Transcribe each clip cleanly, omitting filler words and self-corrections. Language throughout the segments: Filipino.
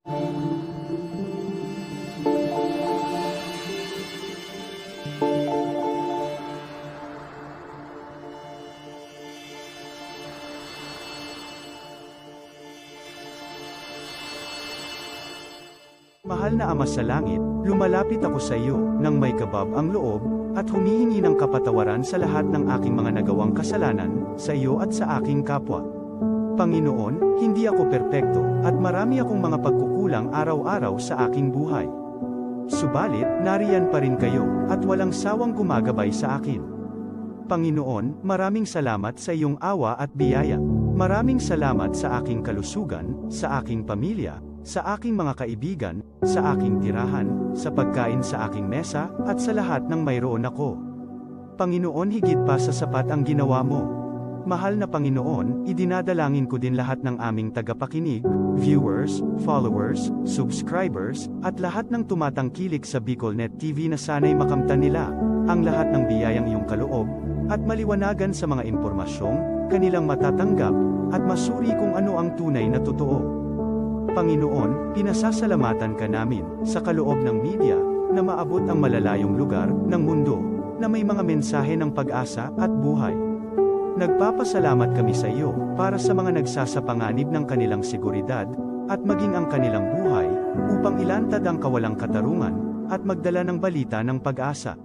Mahal na Ama sa Langit, lumalapit ako sa iyo, nang may kabab ang loob, at humihingi ng kapatawaran sa lahat ng aking mga nagawang kasalanan, sa iyo at sa aking kapwa. Panginoon, hindi ako perpekto, at marami akong mga pagkukulang araw-araw sa aking buhay. Subalit, nariyan pa rin kayo, at walang sawang gumagabay sa akin. Panginoon, maraming salamat sa iyong awa at biyaya. Maraming salamat sa aking kalusugan, sa aking pamilya, sa aking mga kaibigan, sa aking tirahan, sa pagkain sa aking mesa, at sa lahat ng mayroon ako. Panginoon, higit pa sa sapat ang ginawa mo. Mahal na Panginoon, idinadalangin ko din lahat ng aming tagapakinig, viewers, followers, subscribers, at lahat ng tumatangkilik sa BicolNet TV na sana'y makamtan nila ang lahat ng biyayang iyong kaloob, at maliwanagan sa mga impormasyong kanilang matatanggap, at masuri kung ano ang tunay na totoo. Panginoon, pinasasalamatan ka namin, sa kaloob ng media, na maabot ang malalayong lugar, ng mundo, na may mga mensahe ng pag-asa, at buhay. Nagpapasalamat kami sa iyo, para sa mga nagsasapanganib ng kanilang seguridad, at maging ang kanilang buhay, upang ilantad ang kawalang katarungan, at magdala ng balita ng pag-asa.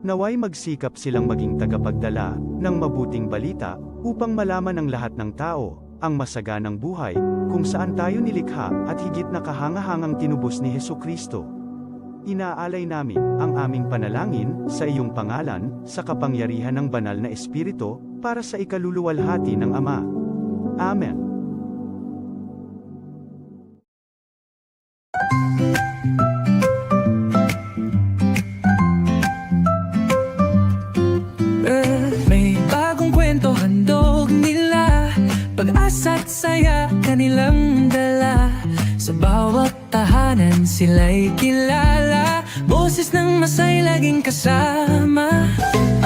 Naway magsikap silang maging tagapagdala, ng mabuting balita, upang malaman ng lahat ng tao, ang masaganang buhay, kung saan tayo nilikha, at higit na kahangahangang tinubos ni Hesukristo. Inaalay namin, ang aming panalangin, sa iyong pangalan, sa kapangyarihan ng banal na Espiritu, para sa ikaluluwalhati ng Ama. Amen. May bagong kwento handog nila, pag-asa't saya kanilang dala. Sa bawat tahanan sila'y kilala, boses ng masay laging kasama.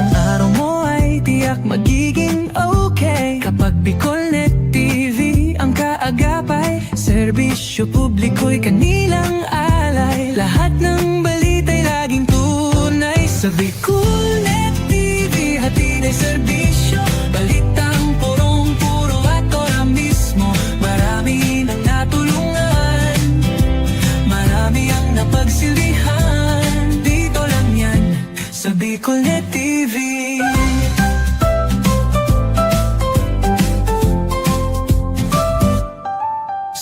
Ang araw mo ay tiyak magiging okay, kapag BicolNet TV ang kaagapay. Serbisyo publiko'y kanilang alay, lahat ng balita'y laging tunay. Sa BicolNet TV hatid ay serbisyo, balitang purong-puro at ora mismo. Marami nang natulungan, marami ang napagsilbihan, dito lang yan, sa BicolNet TV.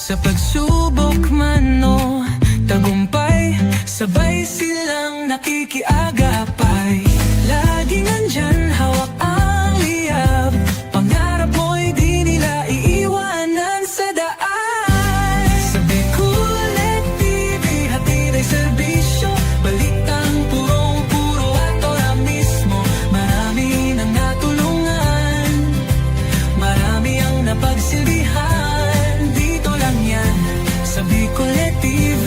Sa pagsubok man o tagumpay, sabay silang nakikiagapay. Laging nandyan, hawak ang liyab, pangarap mo'y di nila iiwanan sa daan. Sa BicolNet TV hatid ay serbisyo, balitang purong-puro at ora mismo. Marami nang natulungan, marami ang napagsilbihan, dito lang yan, sa BicolNet TV.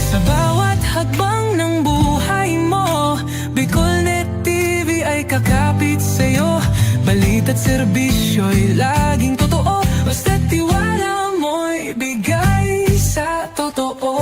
Sa bawat hakbang ng buhay mo, BicolNet TV ay kakapit sa'yo. Balita't serbisyo'y laging totoo, basta't tiwala mo'y bigay sa totoo.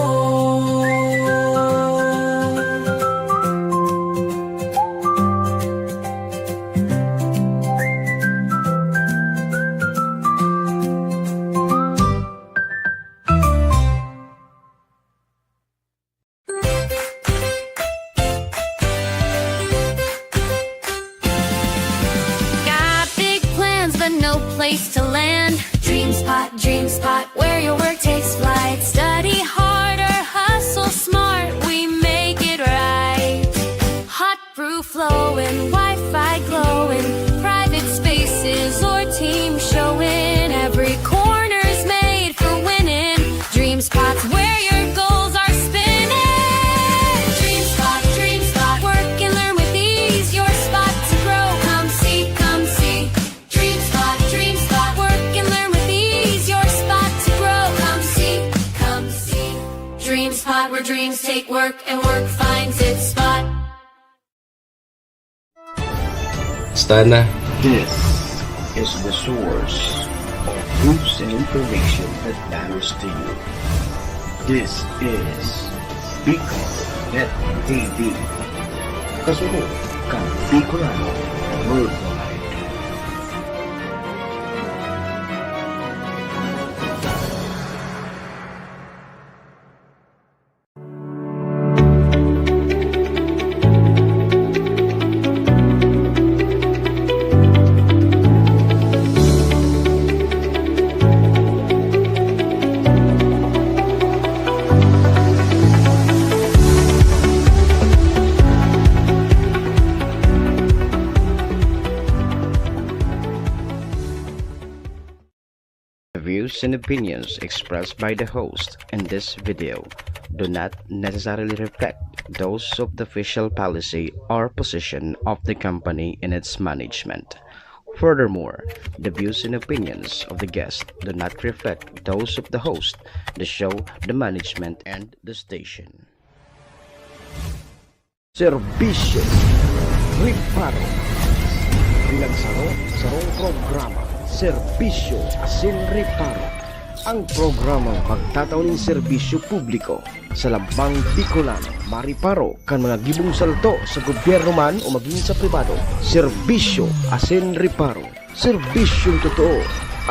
Got big plans but no place to land. Dream spot, where your work takes flight. Study harder, hustle smart, we make it right. Hot brew flowing, Wi-Fi glowing, private spaces or team showing. Every corner's made for winning. Dream spots where your goals are spinning. Dream spot, work and learn with ease. Your spot to grow, come see, come see. Dream spot, work and learn with ease. Your spot to grow, come see, come see. Dream spot, where dreams take work and work finds its spot. Stana. This is the source of news and information that matters to you. This is Bicol Net TV. Kasunod kang Bicolano Worldwide. The views and opinions expressed by the host in this video do not necessarily reflect those of the official policy or position of the company and its management. Furthermore, the views and opinions of the guest do not reflect those of the host, the show, the management, and the station. Serbisyo Riparo Pinagsaro-sarong programa Serbisyo Asin Riparo, ang programang magtatauning serbisyo publiko sa Lambang Bicolano, mariparo kan mga gibong salto sa gobyerno man o maging sa pribado. Serbisyo Asin Riparo, serbisyong totoo,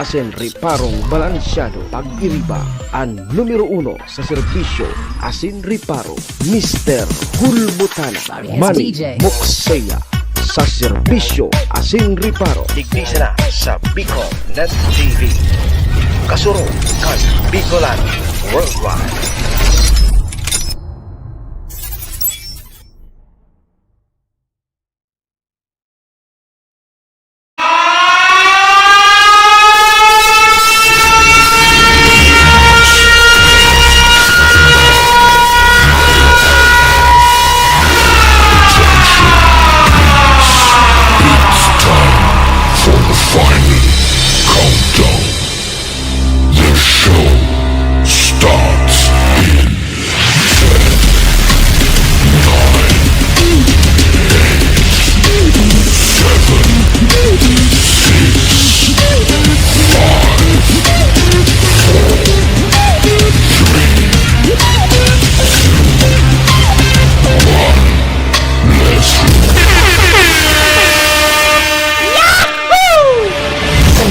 asin riparong balansyado. Pag-iriba ang numero 1 sa serbisyo Asin Riparo, Mr. Hulbutana Manny Moxeya sa serbisyo Asin Riparo. Digdisa na sa Bicol Net TV. Kasuro kan Bicolano Worldwide.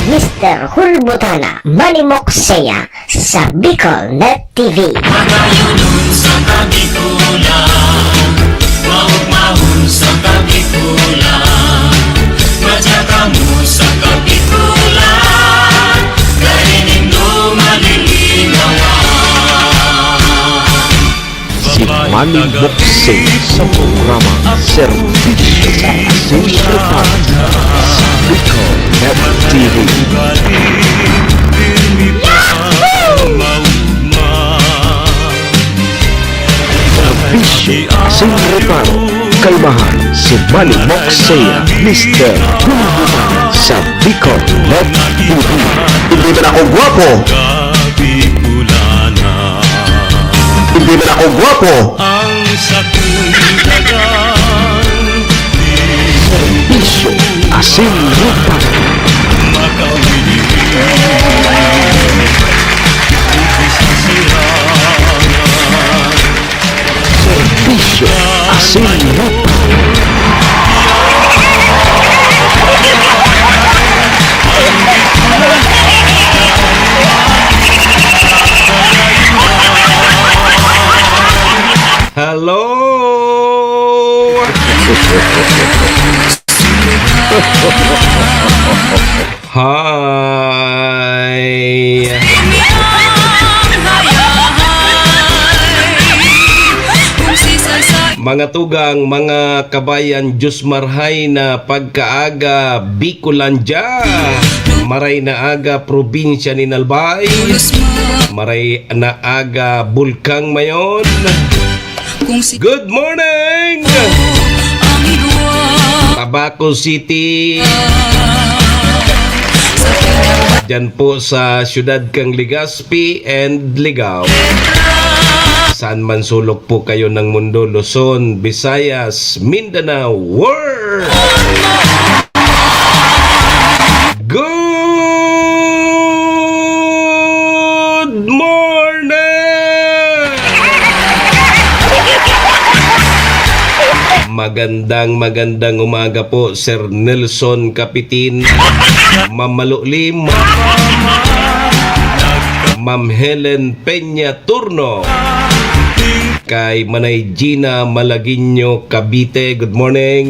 Mr. Hulbutana Manny Moxeya sa Bicol Net TV. Magayunon sa kabikulan, maugmahon sa kabikulan, madyaka mo sa kabikulan, gahining lumalilingawan. Si Manny Moxeya sa programa Serbisyo Asin Riparo sa Bicol Net TV. Serbisyo Asin Riparo, kalmahan si Manny Moxeya, Mr. Hulbutana sa Bicol Net TV. Hindi ba ako gwapo? Hindi ba ako gwapo? Ang sakundagan, Serbisyo Asin Riparo. Serbisyo Asin Riparo. Hello! Hi! Mga tugang, mga kabayan, Diyos marhay na pagkaaga Bicolandia, maray na aga probinsya ni Nalbay, maray na aga Bulkang Mayon. Good morning! Tabaco City, dyan po sa siyudad kang Legazpi and Ligao. Saan man sulok po kayo ng mundo, Luzon, Visayas, Mindanao, world! Good morning! Magandang umaga po, Sir Nelson Kapitin, Ma'am Malulim, Ma'am Helen Peña Turno, kay Manay Gina Malaguinho Cavite, good morning.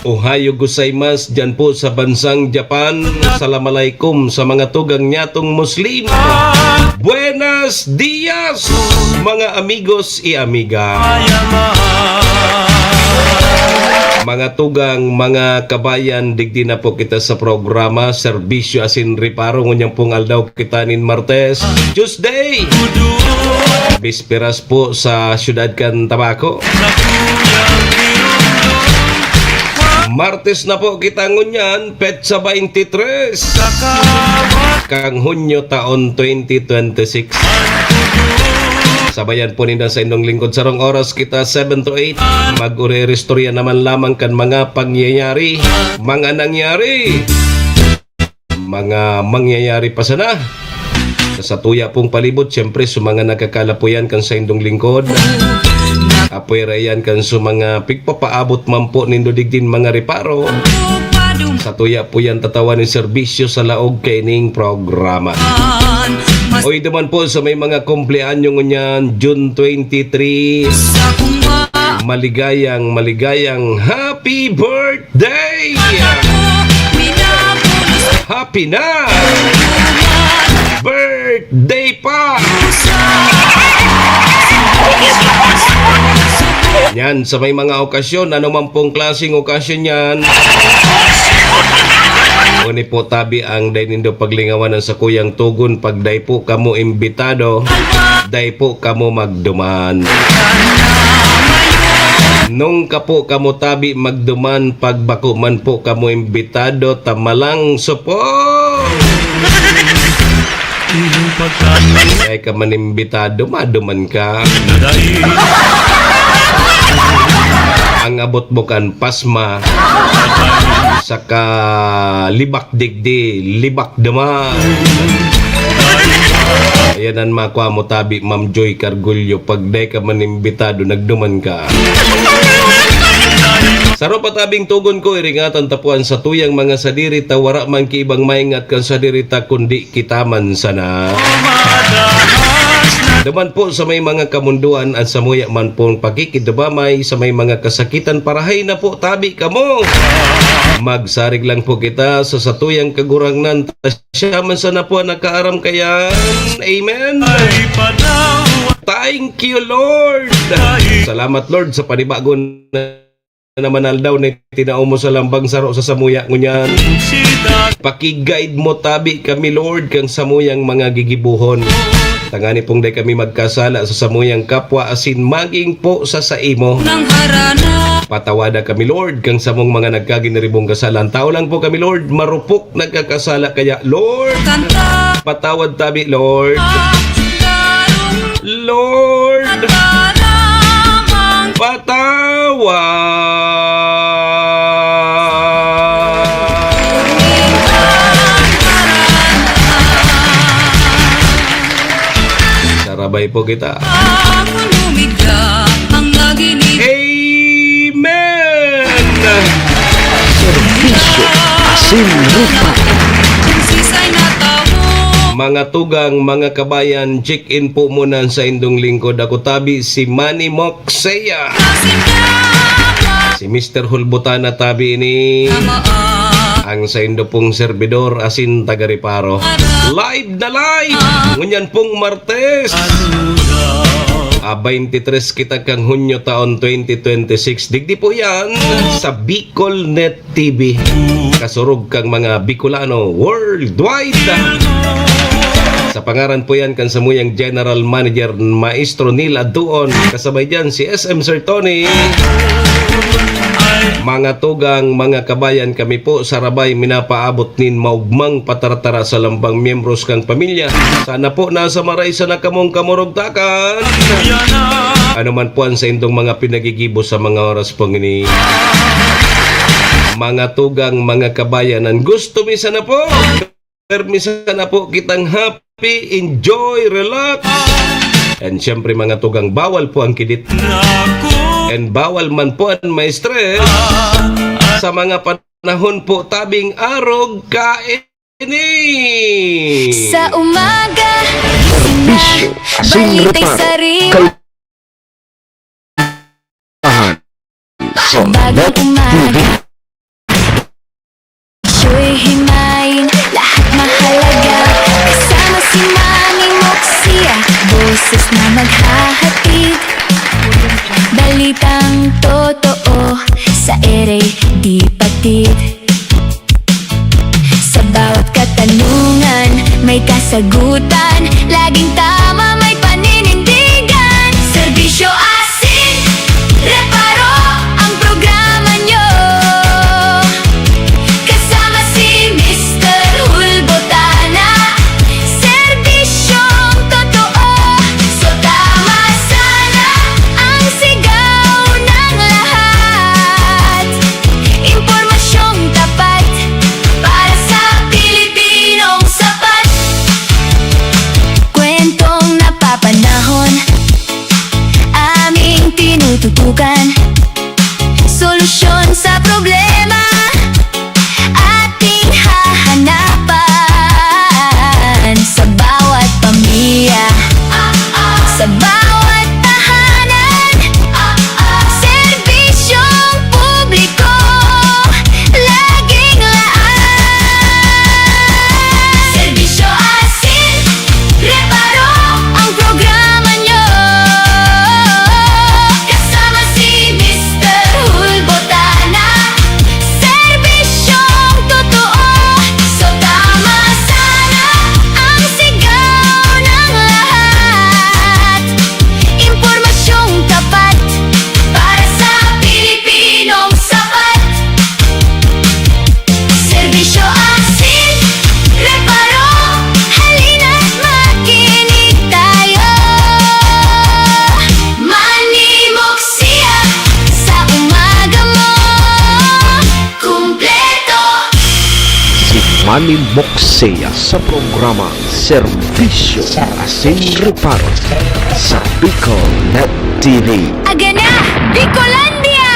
Ohayo gozaimasu dyan po sa bansang Japan. Assalamualaikum sa mga tugang nyatong Muslim. Buenos dias mga amigos y amiga. Mga tugang, mga kabayan, digdi na po kita sa programa Serbisyo Asin Reparo. Ngunyang pong aldaw kitanin Martes, Tuesday, bisperas po sa Syudad Can Tabaco. Martes na po kita ngunyan, petsa 23 kang Hunyo taon 2026. Sabayan po ninyo sa inyong lingkod sarong oras kita 7 to 8. Mag-uri-restorya naman lamang kan mga pangyayari, mga nangyari, mga mangyayari pa sana. Sa tuya pong palibot, siyempre sa mga nakakalapuyan kan sa inyong lingkod. Apoy rayan kan sa mga pigpapaabot man po nindo digdin mga reparo. Sa tuya po yan tatawan ng serbisyo sa laog kaining programa. Oy naman po sa may mga kumpleanyo ngunyan, June 23, maligayang happy birthday! Happy na! Birthday pa! Yan, sa may mga okasyon, ano man pong klaseng okasyon yan. Uni po tabi ang day nindo paglingawanan sa kuyang tugon. Pag day po kamo imbitado, day po kamo magduman. Nung ka po kamo tabi magduman, pagbako man po kamo imbitado, tamalang supong. Ay ka man imbitado, maduman ka. Ang abot bukan pasma, saka libak digdi, libak dama. Ayan ang makuha mo tabi, Ma'am Joy Cargulyo, pag day ka man imbitado, nagduman ka. Saro patabing tugon ko, iringatan tapuan sa tuyang mga sadiri, tawara man ki ibang maingat kan sadiri ta, kundi kitaman sana. Daman po sa may mga kamunduan at sa muya man pong pakikidabamay sa may mga kasakitan, parahay na po tabi kamo. Magsarig lang po kita sa satuyang kagurangnan, siya man sana po nakaaram kayan. Amen. Thank you, Lord. Salamat, Lord, sa panibago na naman aldaw na tinao mo sa lambang saro sa samuya ngunyan. Pakiguide mo tabi kami, Lord, kang samuyang mga gigibuhon. Tangani pong day kami magkasala sa samuyang kapwa, asin maging po sa saimo. Patawada kami, Lord, kang samong mga nagkaginaribong kasalan. Tao lang po kami, Lord, marupok nagkakasala, kaya Lord, patawad tabi, Lord. Lord, patawad. Sarabay po kita. Amen. Serbisyo Asin Reparo. Mga tugang, mga kabayan, check-in po muna sa indong lingkod. Ako tabi si Manny Moxeya. Si Mr. Hulbutana tabi ini. Ang sa indo pong servidor asin taga-reparo. Live na live! Ngunyan pong Martes. 23 kita kang Hunyo taon 2026. Digdi po yan sa Bicol Net TV. Kasurog kang mga Bicolano worldwide. Sa pangaran po yan kan samuyang General Manager Maestro Neil Aduon. Kasabay dyan si SM Sir Tony. Mga tugang, mga kabayan, kami po sarabay minapaabot nin maugmang patartara sa lambang miyembros kang pamilya. Sana po nasa maray sa nakamong kamurugtakan. Ano man po ang sa indong mga pinagigibo sa mga oras pong ini. Mga tugang, mga kabayan, ang gusto misa na po. Permisa na po kitang happy, enjoy, relax. And syempre mga tugang, bawal po ang kidit. And bawal man po ang may stress sa mga panahon po tabing arog kaini. Sa umaga, Serbisyo, asin balitay reparo, sariwa. kalpahan sa Bagang Net TV. umaga, siya'y himayin, lahat mahalaga. Kasama si Mami Moxia, boses na maghahatid. Balitang totoo, sa ere di patid. Sa bawat katanungan, may kasagutan. Laging tama, may paninindigan. Serbisyo asin, reparo ang programa nyo. Kasama si Mr. Hulbotana, serbisyong totoo. So tama sana ang sigaw ng lahat. Impormasyong tapat para sa Pilipinong sapat. Kwentong napapanahon, aming tinututukan. Solusyon sa problema, ating hahanapan. Sa bawat pamilya, sa bawat tahanan, serbisyong publiko, laging laan. Serbisyo asin, reparo ang programa nyo. Kasama si Mr. Hulbotana, serbisyong totoo. So tama sana ang sigaw ng lahat. Impormasyong tapat para sa Pilipinong sapat. Serbisyo asin, reparo, halina't makinig tayo. Mani Moxia, sa umaga mo, kumpleto. Si Manny Moxia sa programa Serbisyo Asin Reparo sa Bicol Net TV. Aga na, Bicolandia!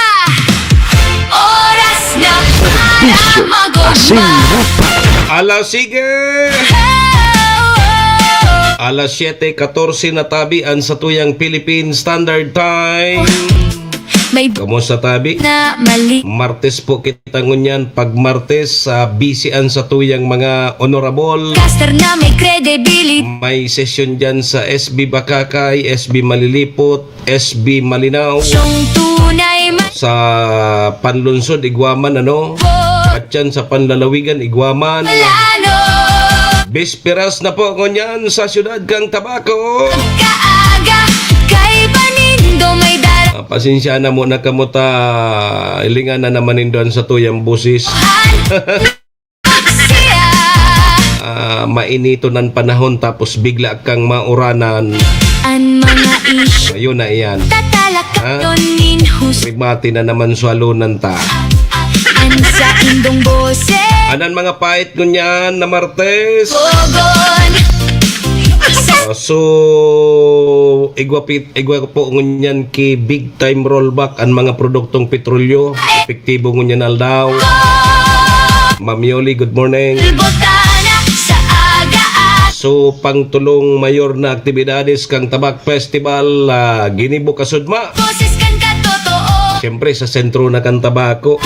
Oras na Serbisyo para Asin magugma. Reparo. Alas sige! Alas 7:14 na tabian sa tuyang Philippine Standard Time. May Kamusta tabi? na mali. Martes po kita ngunyan. Pag Martes, bisian sa tuyang mga honorable. Caster na may credibility. May session dyan sa SB Bakakay, SB Malilipot, SB Malinaw. Siyong tunay Sa Panlunsod, Iguaman, ano? At yan sa Panlalawigan, Iguaman. malano. Bisperas na po ngunyan sa siyudad kang Tabaco. Kaaga, kay Panindo may daran. Pasensya na muna kamuta. Ilingan na naman doon sa tuyang busis. Siya, Mainito ng panahon tapos bigla kang mauranan. ang mga isyu. Ayun na iyan. Tatalakayon ninhus. Rimati na naman swalunan ta. An sa indong boses. Anan mga pait ngunyan na Martes. Pogon. So, igwa po ngunyan ki big time rollback ang mga produktong petrolyo. Epektibo ngunyan aldaw. Ma'am Yoli, good morning. Botana sa aga-aga. So, pangtulong mayor na aktibidades kang Tabak Festival, ginibo kasudma. Boses kan katotoo. Siyempre sa sentro na kang Tabako.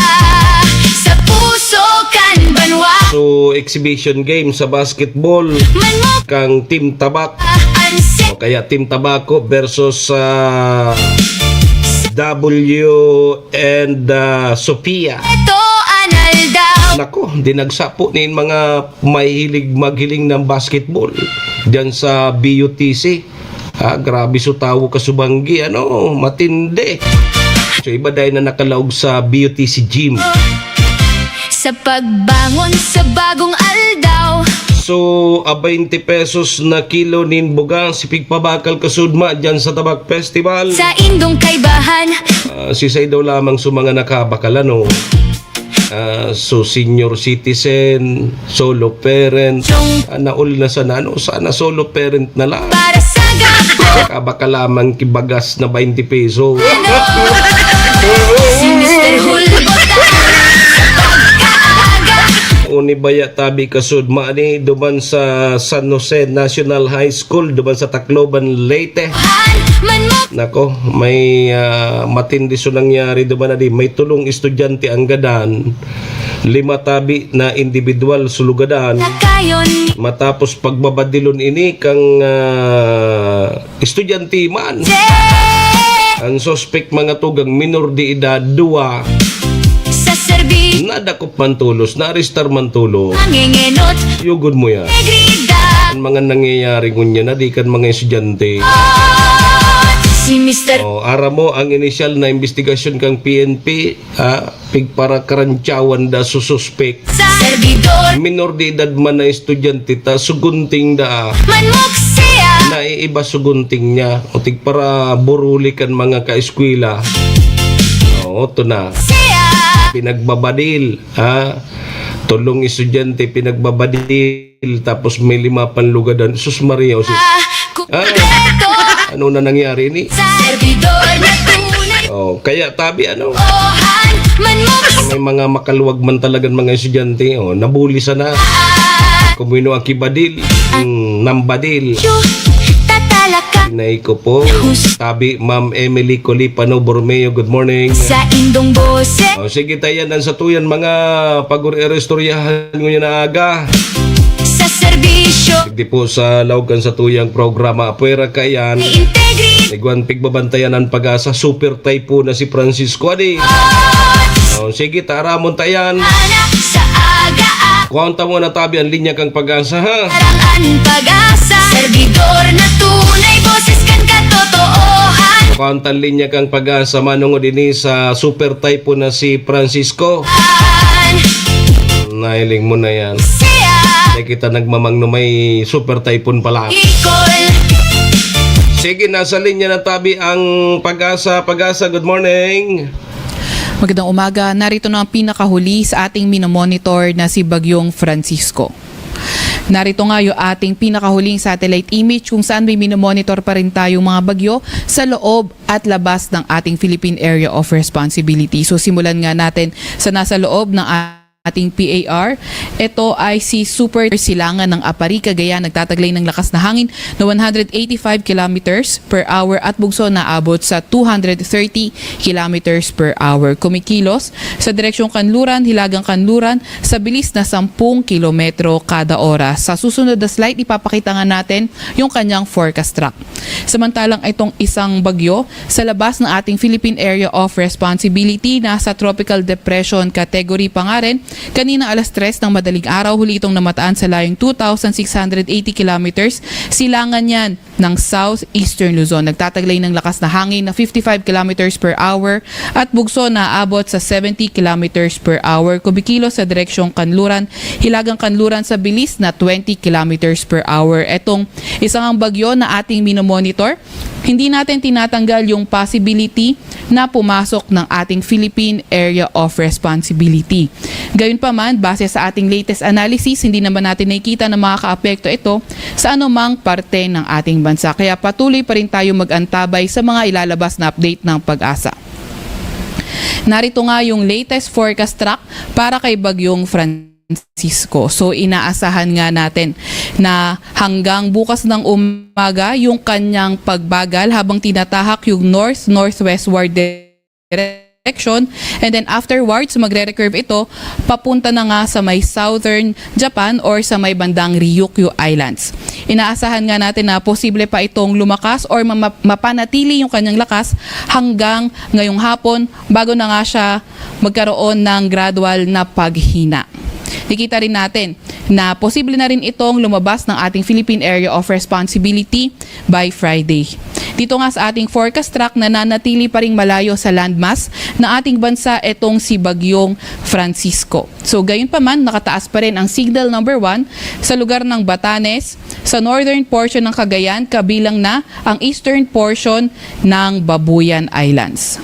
Sa puso kan banwa. So, exhibition game sa basketball Man mo kang Team Tabak anse. o kaya Team Tabako versus W and Sophia. Ito anal daw. Nako, dinagsapo ni mga maghiling ng basketball diyan sa BUTC. Grabe so tawo kasubanggi, ano, matindi. So iba dahil na nakalaog sa BUTC gym. Sa pagbangon sa bagong aldaw. So, 20 pesos na kilo nin bugang si Pigpabakal kasudma dyan sa Tabak Festival. Sa indong kaibahan. Si say daw lamang sa mga nakabakalan, no? So, senior citizen, solo parent, naul na sana, ano? Sana solo parent na lang. Para sa gabo. Nakabaka lamang kibagas na 20 peso. Ano? Si Mr. Hulbotana sa pagkaaga. Unibaya tabi kasud maani duman sa San Jose National High School duman sa Tacloban, Leyte. Man mo Nako, may matindi so nangyari duman na di. May tulong estudyante ang gadan. 5 tabi na individual sulugadan. kayon Matapos pagbabadilon ini kang estudyante man. Ang suspect mga tugang minor de edad 2 sa serbi nadakop man tulos, na-arestar man tulos. nangingenot Yugod mo yan. negrida. Ang mga nangyayari ngunya na di kan mga estudyante. Si Mr. Ara mo ang initial na investigasyon kang PNP, pigpara karantyawan da sususpek. sa servidor Minor de edad man na estudyante ta sugunting da manmuksea. naiiba sugunting niya o tigpara burulikan mga kaeskwela. Ito na. Pinagbabadil, tulong estudyante pinagbabadil tapos may 5 panlugadan. Sus Maria, Kumpleto ano na nangyari ni? sa servidor na tunay. Kaya tabi Ohan manmuksea. may mga makaluwag man talagang mga estudyante, nabuli sana. Kumino ang kibadil, nambadil. Tatalaka Inay ko po, tabi Ma'am Emily Colipano Bormeo, good morning. sa indong bose. Sige tayo nan sa tuyan mga pag-restoryahan nyo na aga. Sa serbisyo Hindi po sa laugan sa tuyang programa Apuera Kayan. ni integri. Nagwan pigbabantayan ang pag-asa. Super typo na si Francisco Adi. Sige, taramon tayan. Ana sa aga. Kuwanta mo na tabi ang linya kang pag-asa ha. Arangan pag-asa. Servidor na tunay. Boses kan katotoohan. Kuwanta ang linya kang pag-asa. Manungo din sa super typo na si Francisco. Nailing mo na yan. Siya Ay kita nagmamangno may super typhoon pala. ikol. Sige, nasa linya na tabi ang pag-asa. Pag-asa, good morning. Magandang umaga. Narito na ang pinakahuli sa ating minomonitor na si Bagyong Francisco. Narito nga yung ating pinakahuling satellite image kung saan may minomonitor pa rin tayong mga bagyo sa loob at labas ng ating Philippine Area of Responsibility. So simulan nga natin sa nasa loob ng ating PAR. Ito ay si Super Silangan ng Apari, Cagayan, nagtataglay ng lakas na hangin na 185 kilometers per hour at bugso na abot sa 230 kilometers per hour. Kumikilos sa direksyong Kanluran, Hilagang Kanluran sa bilis na 10 kilometro kada oras. Sa susunod na slide, ipapakita nga natin yung kanyang forecast track. Samantalang itong isang bagyo sa labas ng ating Philippine Area of Responsibility, nasa Tropical Depression category pa nga rin. Kanina alas 3 ng madaling araw, huli itong namataan sa layong 2,680 kilometers. Silangan yan ng southeastern Luzon. Nagtataglay ng lakas na hangin na 55 kilometers per hour at bugso na abot sa 70 kilometers per hour. Kumikilos sa direksyong Kanluran, Hilagang Kanluran sa bilis na 20 kilometers per hour. Etong isang bagyo na ating minomonitor, hindi natin tinatanggal yung possibility na pumasok ng ating Philippine Area of Responsibility. Gayunpaman, base sa ating latest analysis, hindi naman natin nakikita na makakaapekto ito sa anumang parte ng ating bansa. Kaya patuloy pa rin tayo mag-antabay sa mga ilalabas na update ng Pag-asa. Narito nga yung latest forecast track para kay Bagyong Francisco. So inaasahan nga natin na hanggang bukas ng umaga yung kanyang pagbagal habang tinatahak yung north-northwestward direction, and then afterwards magre-recurve ito papunta na nga sa may southern Japan or sa may bandang Ryukyu Islands. Inaasahan nga natin na posible pa itong lumakas or mapanatili yung kanyang lakas hanggang ngayong hapon bago na nga siya magkaroon ng gradual na paghina. Nakita rin natin na posible na rin itong lumabas ng ating Philippine Area of Responsibility by Friday. Dito nga sa ating forecast track, nananatili pa rin malayo sa landmass ng ating bansa itong si Bagyong Francisco. So gayon pa man, nakataas pa rin ang signal number 1 sa lugar ng Batanes, sa northern portion ng Cagayan, kabilang na ang eastern portion ng Babuyan Islands.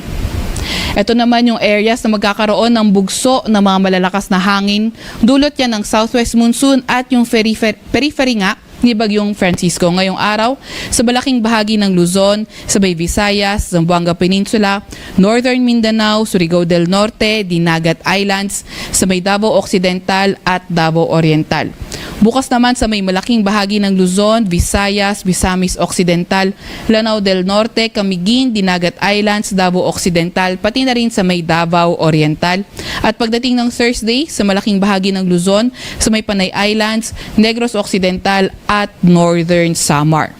Ito naman yung areas na magkakaroon ng bugso ng mga malalakas na hangin. Dulot yan ng southwest monsoon at yung periphery nga ni Bagyong Francisco. Ngayong araw, sa malaking bahagi ng Luzon, sa Bay Visayas, Zamboanga Peninsula, Northern Mindanao, Surigao del Norte, Dinagat Islands, sa may Davao Occidental at Davao Oriental. Bukas naman sa may malaking bahagi ng Luzon, Visayas, Misamis Occidental, Lanao del Norte, Camiguin, Dinagat Islands, Davao Occidental, pati na rin sa may Davao Oriental. At pagdating ng Thursday, sa malaking bahagi ng Luzon, sa may Panay Islands, Negros Occidental at Northern Samar.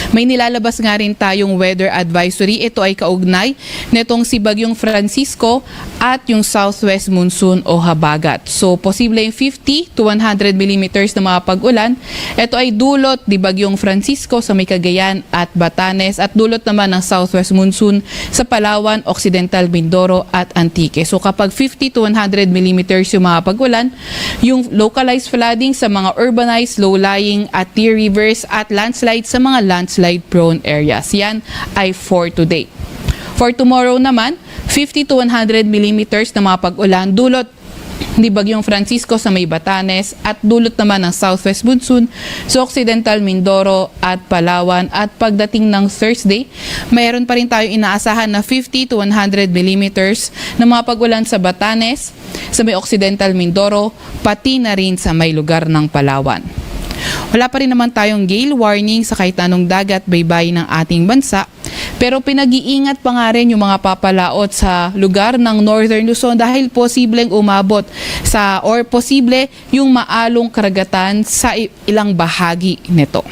May nilalabas nga rin tayong weather advisory. Ito ay kaugnay netong si Bagyong Francisco at yung southwest monsoon o habagat. So, posible yung 50 to 100 millimeters na mga pag-ulan. Ito ay dulot ni Bagyong Francisco sa may Cagayan at Batanes at dulot naman ng southwest monsoon sa Palawan, Occidental Mindoro at Antique. So, kapag 50 to 100 millimeters yung mga pag-ulan, yung localized flooding sa mga urbanized, low-lying at tier rivers at landslide sa mga landslide-prone areas. Yan ay for today. For tomorrow naman, 50 to 100 millimeters na mga pag-ulan dulot ni Bagyong Francisco sa may Batanes at dulot naman ng southwest monsoon sa Occidental Mindoro at Palawan. At pagdating ng Thursday, mayroon pa rin tayong inaasahan na 50 to 100 millimeters na mga pag-ulan sa Batanes, sa may Occidental Mindoro, pati na rin sa may lugar ng Palawan. Wala pa rin naman tayong gale warning sa kahit anong dagat baybay ng ating bansa, pero pinag-iingat pa nga rin yung mga papalaot sa lugar ng Northern Luzon dahil posibleng umabot sa or posible yung maalong karagatan sa ilang bahagi nito.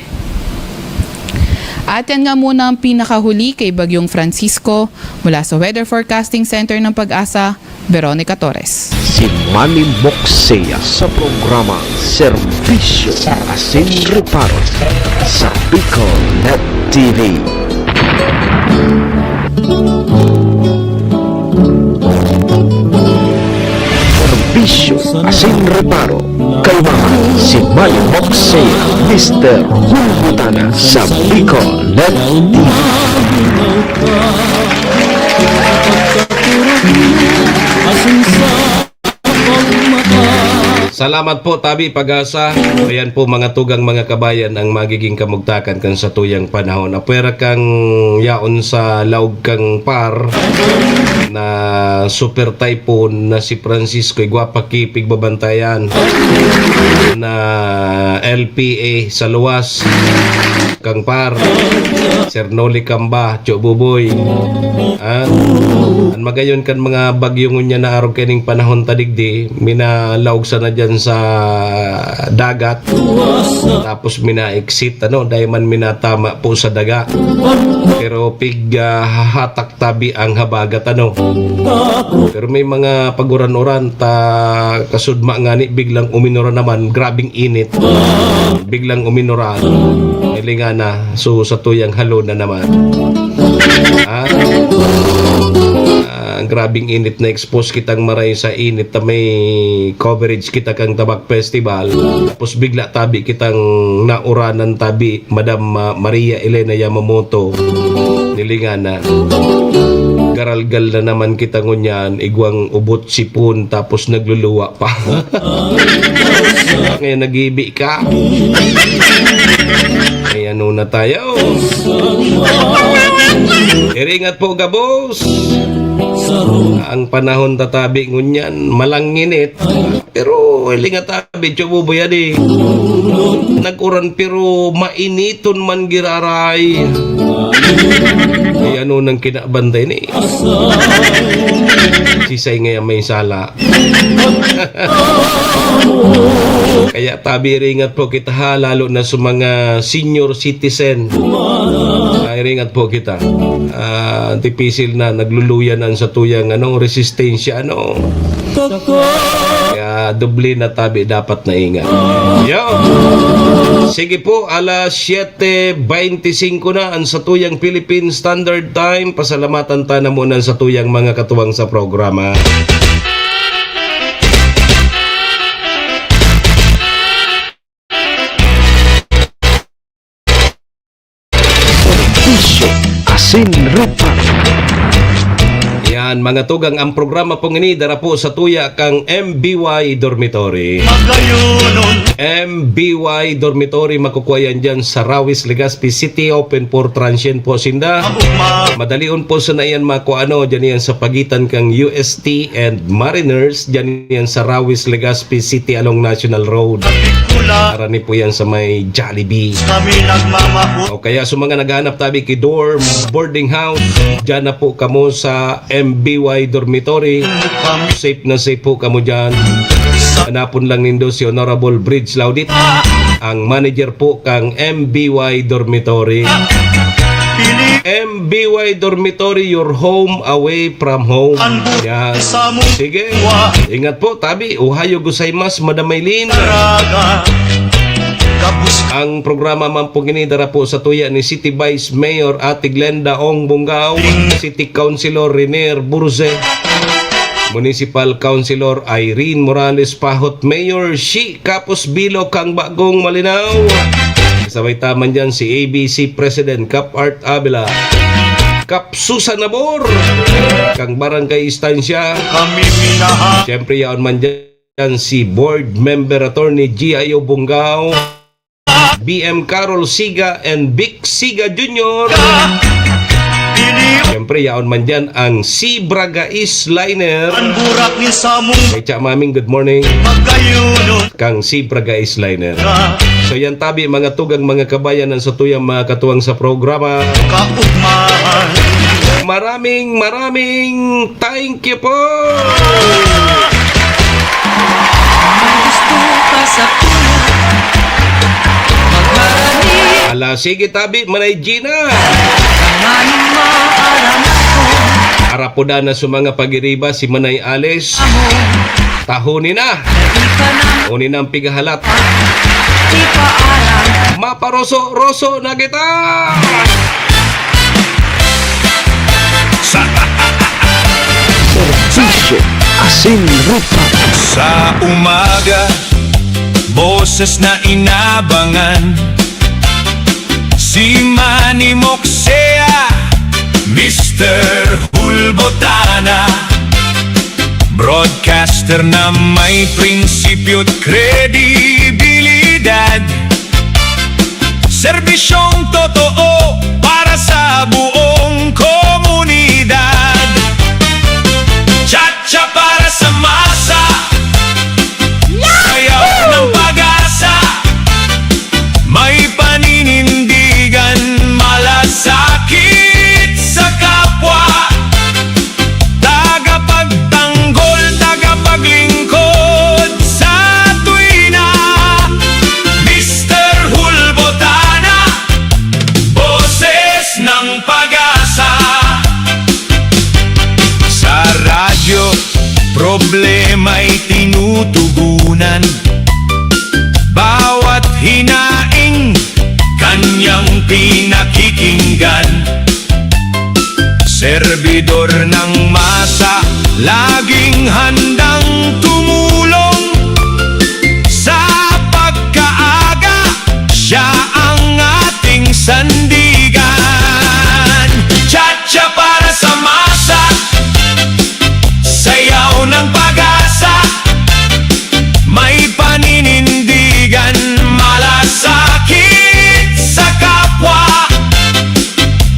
At yan nga muna ang pinakahuli kay Bagyong Francisco. Mula sa Weather Forecasting Center ng Pag-asa, Veronica Torres. Si Manny Moxea sa programa Serbisyo Asin Reparo sa Bicol Net TV. Serbisyo Asin Reparo kay Mama si Manny Moxea, Mr. Hulbutana sa Bicol Net TV. Salamat po Tabi Pag-asa. Ayan po mga tugang mga kabayan ang magiging kamugtakan kan sa tuyang panahon. Apwera kang yaon sa laog kang par na super typhoon na si Francisco Iguapa Kipig babantayan na LPA sa luwas kang par Sernoli Kamba Chobuboy an magayon kan mga bagyong unya na araw kining panahon tadigdi minalaog sa na dyan sa dagat tapos mina-exit dahil man minatama po sa daga pero hatak tabi ang habagat pero may mga paguran-uran ta kasudma nga ni biglang uminura naman grabing init biglang uminura ilinga na so sa tuyang halo na naman grabing init na expose kitang maray sa init na may coverage kita kang Tabak Festival tapos bigla tabi kitang nauranan tabi Madam Maria Elena Yamamoto nilinga na garalgal na naman kita ngunyan igwang ubot sipon tapos nagluluwa pa ngayon nag-ibi ka ay ano na tayo iringat po gabos ang panahon tatabi ngunyan malanginit pero ilingat tabi chububo yan nag-uran pero mainiton man giraray ay ano nang kinabantay ni sisay ngayon may sala kaya tabi ringat po kita lalo na sa mga senior citizen ay ringat po kita antipisil na nagluluyanan sa tuyang resistensya kaya doble na tabi dapat na ingat sige po alas 7:25 na ang sa tuyang Philippine Standard Time pasalamatan ta na muna sa tuyang mga katuwang sa programa Serbisyo Asin Reparo. Yan, mga tugang, ang programa pong ini dara po sa tuya kang MBY Dormitory. MBY Dormitory, makukuha yan dyan sa Rawis, Legazpi City. Open for transient po sinda. Madalion po sa na yan makuano, dyan yan sa pagitan kang UST and Mariners. Dyan yan sa Rawis, Legazpi City along National Road. Arani po yan sa may Jollibee. O kaya sa mga naghahanap tabi kay dorm, boarding house, dyan na po kamo sa MBY Dormitory. Safe na safe po kamo dyan. Hanapon lang nindo si Honorable Bridge Laudit, ang manager po kang MBY Dormitory. MBY Dormitory, your home away from home. Yan. Sige, ingat po tabi. Ohayo gozaimasu, Madam Maylin. Ang programa man po ginidara po sa tuya ni City Vice Mayor Ate Glenda Ong Bungao, City Councilor Renier Burze, Municipal Councilor Irene Morales Pahot, Mayor Shi Kapos Bilo kang Bagong Malinaw. Sabay taman dyan si ABC President Kap Art Abela, Kap Susan Nabor, kang Barangay Estancia. Siyempre yaon man dyan si Board Member Attorney G.I.O. Bungao, BM Carol Siga and Vic Siga Jr. Siyempre yaon man dyan ang si Bragais Liner. Kay Cha Maming, good morning. Kang si Bragais Liner. So yan tabi mga tugang mga kabayan sa tuyang mga katuwang sa programa. Maraming thank you po. Ala, sige tabi, Manay Gina. Arapoda na sa mga pagiriba si Manay Ales. Tahunin na. Unin ang pigahalat. Maparoso-roso na kita. Serbisyo Asin Reparo. Sa umaga, boses na inabangan, si Manny Moxea, Mr. Hulbotana, broadcaster na may prinsipyo't kredibilidad, serbisyong totoo para sa buong komunidad. Chacha para sa masa, sayaw ng pag-asa, may paninindigan, malasakit sa kapwa, tagapagtanggol, tagapaglingkod sa tuwina. Mr. Hulbotana, boses ng pag-asa. Sa radyo, problema'y tinutugunan, bawat hinaing kanyang pinakikinggan. Serbidor ng masa, laging handang tumulong. Sa pagkaaga, siya ang ating sandigan. Chacha para sa masa, sayaw ng pag-asa, may paninindigan, malasakit sa kapwa,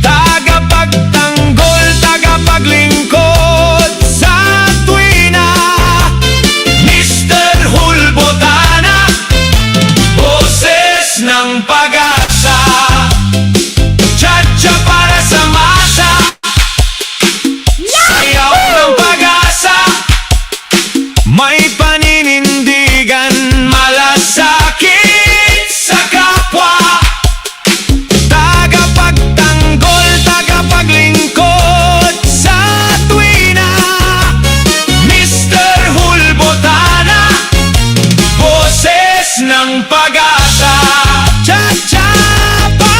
tagapagtanggol, tagapaglingkod sa tuwina. Mr. Hulbotana, boses ng pag-asa. Chacha para sa masa, sayaw ng pag-asa, may paninindigan, malasakit sa kapwa, tagapagtanggol, tagapaglingkod sa tuwina. Mr. Hulbotana, boses ng pag-asa. Cha-cha para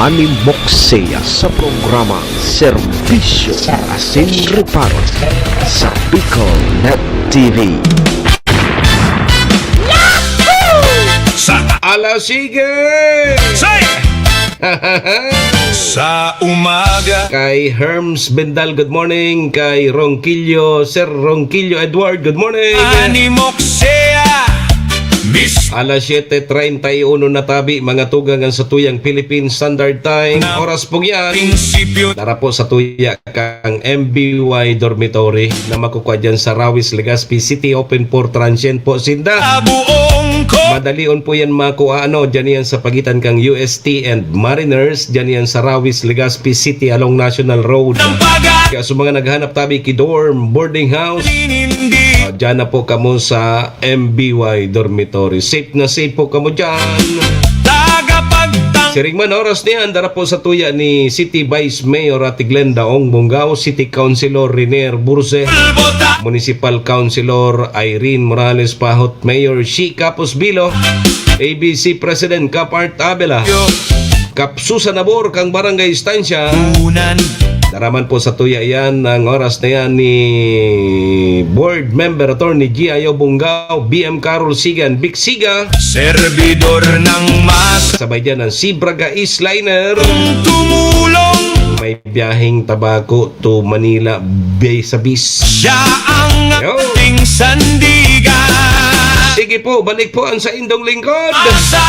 Manny Moxea sa programa Serbisyo Asin Reparo sa Bicol Net TV. Ala, sige! Say! Sa umaga Kay Herms Bendal, good morning. Kay Ronquillo, Sir Ronquillo Edward, good morning. Animoksea Miss Alas 7:31 na tabi, mga tugang sa tuyang Philippine Standard Time. Oras po yan. Prinsipyo Tara po sa tuya kang MBY Dormitory na makukuha dyan sa Rawis, Legazpi City. Open for transient po, sinda. Buong ko Madalion po yan makuha, dyan yan sa pagitan kang UST and Mariners. Dyan yan sa Rawis, Legazpi City along National Road. ng pag Kaya sa mga naghanap tabi kidorm, boarding house, hindi dyan na po kamo sa MBY Dormitory. Safe na safe po kamo dyan. tagapagtang Siringman oras niyan, dara po sa tuya ni City Vice Mayor Ate Glenda Ong Bungao, City Councilor Renier Burse, bota Municipal Councilor Irene Morales Pahot, Mayor Shi Capos Bilo, ABC President Capart Abela, Kap Susan Nabor kang Barangay Estancia. unan Daraman po sa tuya yan ang oras na yan ni Board Member Attorney G.I.O. Bungao, BM Carol Sigan, Big Siga, servidor ng mas sabay dyan ang Sibraga Eastliner. tumulong May biyaheng tabako to Manila Bay sa bis. siya ang Yo. ating sandigan Sige po, balik po ang sa indong lingkod. sa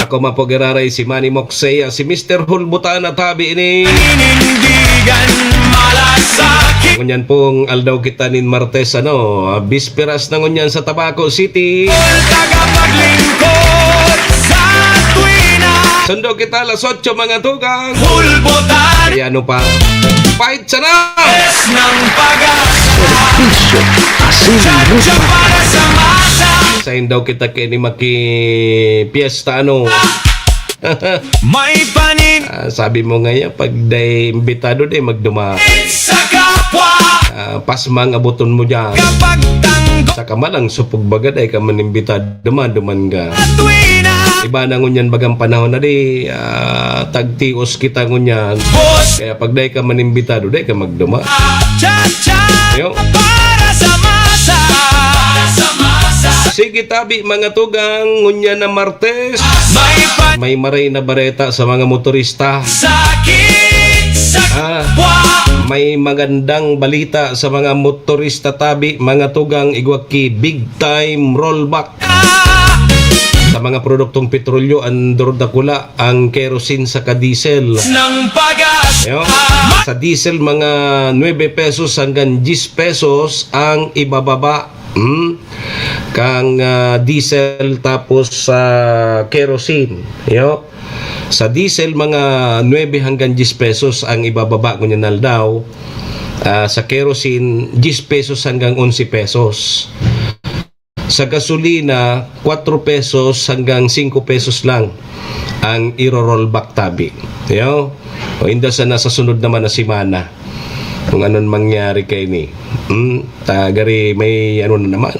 Ako mapogiraray si Manny Moxea, si Mr. Hulbutan at tabi ini. inindigan malasakit Ngunyan pong aldaw kita nin Martes, bisperas na ngunyan sa Tabaco City. tagapaglingkod sa tuwina Sundo kita alas 8 mga tugang. hulbotan Kaya ano pa? Fight sana! es ng pag-asa Serbisyo Asin siya Reparo. para sa masa Sa daw kita kini maki piyesta may panin sabi mo nga pag day imbitado day magduma. sa kapwa Pasmang abuton mo dyan. kapag tanggo Sa kamalang supog bagad ay ka manimbitado duman ka. tuwina Iba na ngunyan bagang panahon na di tagtios kita ngunyan. boss Kaya pag day ka manimbitado day ka magduma. cha-cha Yo. para sa masa Sige tabi mga tugang ngunyan na Martes. may May maray na bareta sa mga motorista. pansakit sa kapwa May magandang balita sa mga motorista tabi, mga tugang igwaki big time rollback sa mga produktong petrolyo andor dakula ang kerosene sa diesel. ng pag-asa Yo, sa diesel mga 9 pesos hanggang 10 pesos ang ibababa. Kang diesel tapos sa kerosene. Yo. Sa diesel mga 9 hanggang 10 pesos ang ibababa ko niyan daw. Sa kerosene 10 pesos hanggang 11 pesos. Sa gasolina 4 pesos hanggang 5 pesos lang ang iro-rollback tabi. Yo. O inda sa nasa sunod naman na simana kung anong mangyari kay ni. Gari may na naman.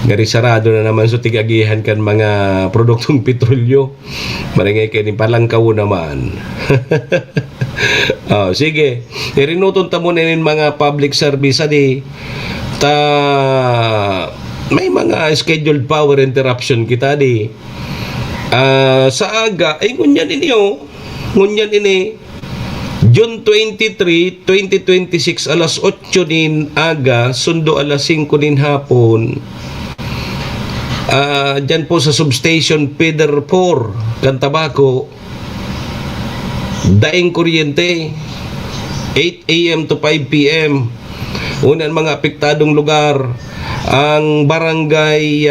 Gari sarado na naman so tigagihan kan mga produktong petrolyo. Maringay kay ni palangkaw naman. Sige. Irinuton ta muna nin mga public service may mga scheduled power interruption kita sa aga ay ngunyan ini June 23, 2026 alas 8 din aga, sundo alas 5 din hapon. Dyan po sa substation Pedro 4, Cantabaco, daing kuryente 8 a.m. to 5 p.m. Unan mga apektadong lugar ang barangay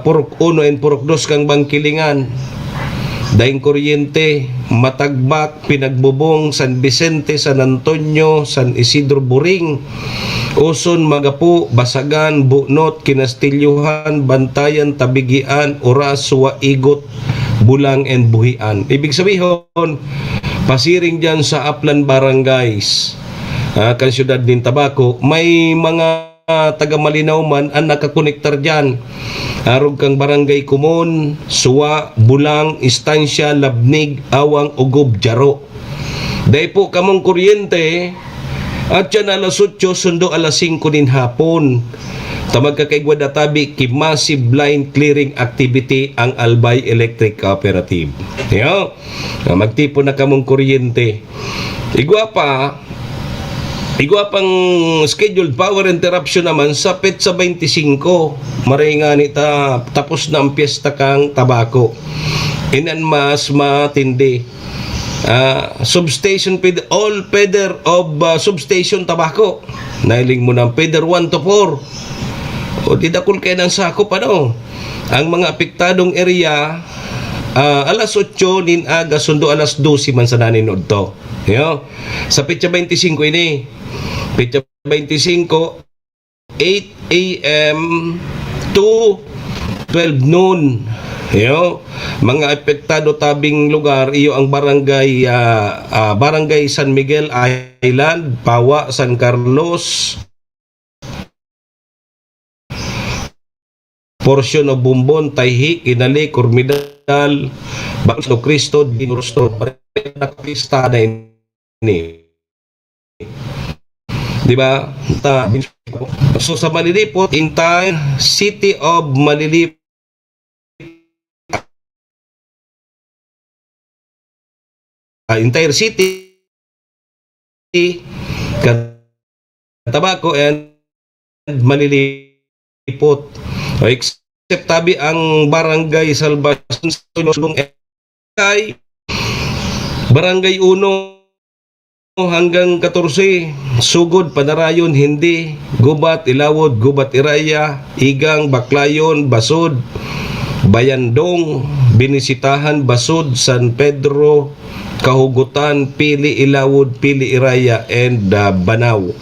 Purok 1 and Purok 2 kang Bangkilingan. Daing kuryente, Matagbak, Pinagbubong, San Vicente, San Antonio, San Isidro Buring, Uson, Magapu, Basagan, Bunot, Kinastilyuhan, Bantayan, Tabigian, Oraswa, Igot, Bulang, and Buhian. Ibig sabihin, pasiring dyan sa Upland Barangays, kan siyudad din Tabaco, may mga taga Malinaw man ang nakakonektar dyan. Arog kang Barangay Kumon, Suwa, Bulang, Istansya, Labnig, Awang, Ugob, Jaro. Dahil po kamong kuryente, at yan alas 8, sundo alas 5 din hapon. Tamag kakaigwa databi ki massive line clearing activity ang Albay Electric Cooperative. Yo, magtipo na kamong kuryente. Igwa pang scheduled power interruption naman sa petsa 25. Maray nga ni tapos na ang piyesta kang tabako. Inan mas matindi. Substation all feeder of substation tabako. Nailing mo ng feeder 1 to 4. O didakol kayo ng sakop ang mga apektadong area alas 8 nin aga sundo alas 12 man sa naninod to. Yo. Sa petsa 25 ini. Petsa 25 8 a.m. to 12 noon. Yo. Mga apektado tabing lugar iyo ang barangay Barangay San Miguel Island, Pawa, San Carlos, portion of Bumbon, Tayhi, Kinali, Cormidal, Bangso Cristo, Dinurostro, nakapista na ini. Diba? So sa Malilipot, entire city of Malilipot, entire city, Tabako and Malilipot. Except tabi ang Barangay Salvacion ay Barangay 1 hanggang 14, Sugod, Panarayon, Hindi, Gubat, Ilawod, Gubat, Iraya, Igang, Baklayon, Basod, Bayandong, Binisitahan, Basod, San Pedro, Kahugutan, Pili, Ilawod, Pili, Iraya, and Banaw.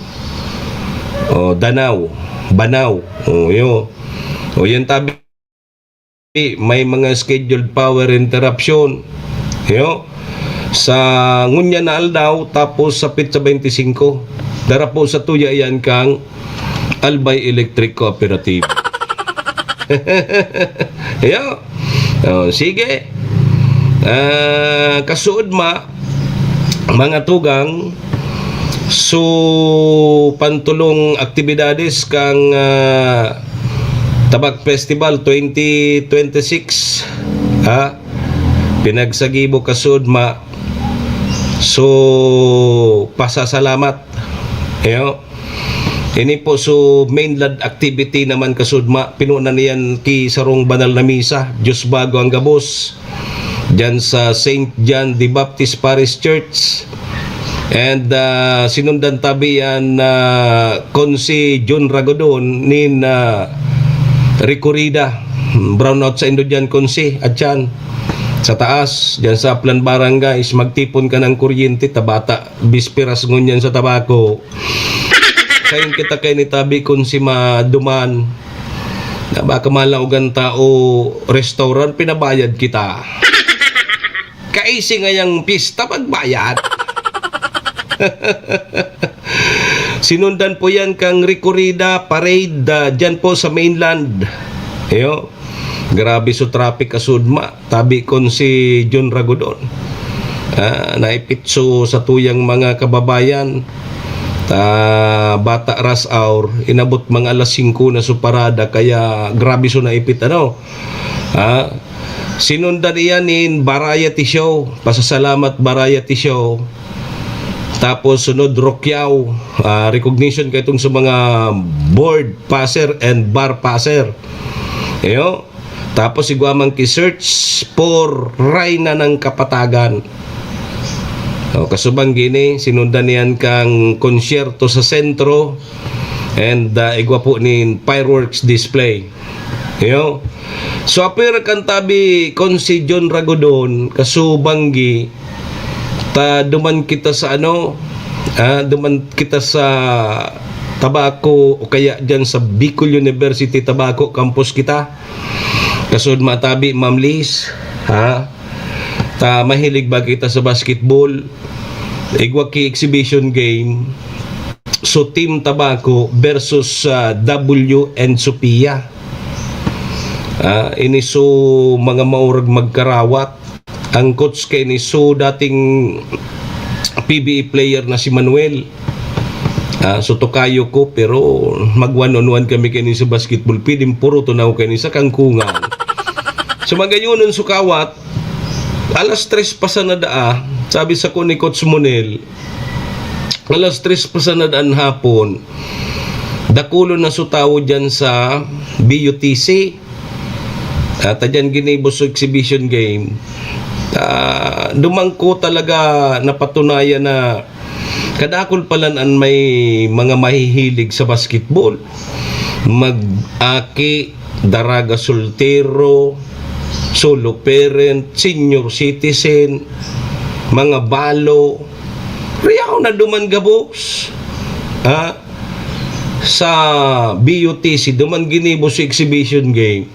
Banaw. Yan tabi, may mga scheduled power interruption. Sa Ngunya na Aldaw, tapos sa petsa 25. Dara po sa tuya yan kang Albay Electric Cooperative. Sige. Kasuod mga tugang, so pantulong aktibidades kang Tabak Festival 2026 pinagsagibo kasud so pasasalamat ini po so mainland activity naman kasud pinuna niyan ki sarong banal na misa Diyos bago ang gabos dyan sa St. John the Baptist Parish Church. And sinundan tabi yan Konsi John Ragodon nin Ricorida brownout sa Indo dyan Konsi at yan sa taas dyan sa Plan Barangay magtipon ka ng kuryente tabata bisperas ngunyan sa tabako kain kita kay ni tabi Konsi maduman na baka malaugan tao restaurant pinabayad kita kaisi ngayang pista magbayad. Sinundan po yan kang Ricorida Parade dyan po sa mainland. Grabe so traffic kasudma. Tabi kon si John Ragodon. Naipitso sa tuyang mga kababayan. Bata rush hour. Inabot mga alas 5 na so parada. Kaya grabe so naipit sinundan iyan in variety show. Pasasalamat variety show. Tapos sunod Rokyaw, recognition kay itong sa mga board passer and bar passer. Tapos igwamang ki-search for Rayna ng Kapatagan. Kasubang gini, sinundan niyan kang konsyerto sa sentro and igwa po ni fireworks display. So apir kan tabi kon si John Ragodon kasubanggi duman kita sa duman kita sa Tabako o kaya dyan sa Bicol University Tabako campus kita kasud matabi Ma'am Liz mahilig ba kita sa basketball igwa ki exhibition game So Team Tabaco versus W and Sophia. Ini so mga maurag magkarawat. Ang coach kay ni so dating PBA player na si Manuel. So tokayo ko pero mag one on one kami kini sa basketball. Pidim puro tunaw kini sa kangkungan. So magayunon sukawat. Alas 3 pa sa nadaa, sabi sa ko ni Coach Monel, alas 3 pa sa nadaan hapon, dakulo na sutawo dyan sa BUTC. At dyan ginibos sa exhibition game. Dumangko talaga napatunayan na kadakol pala an may mga mahihilig sa basketball. Mag-aki, daraga soltero, solo parent, senior citizen, mga balo. Riyaw na duman gabos. Sa BUTC, duman ginibo sa exhibition game.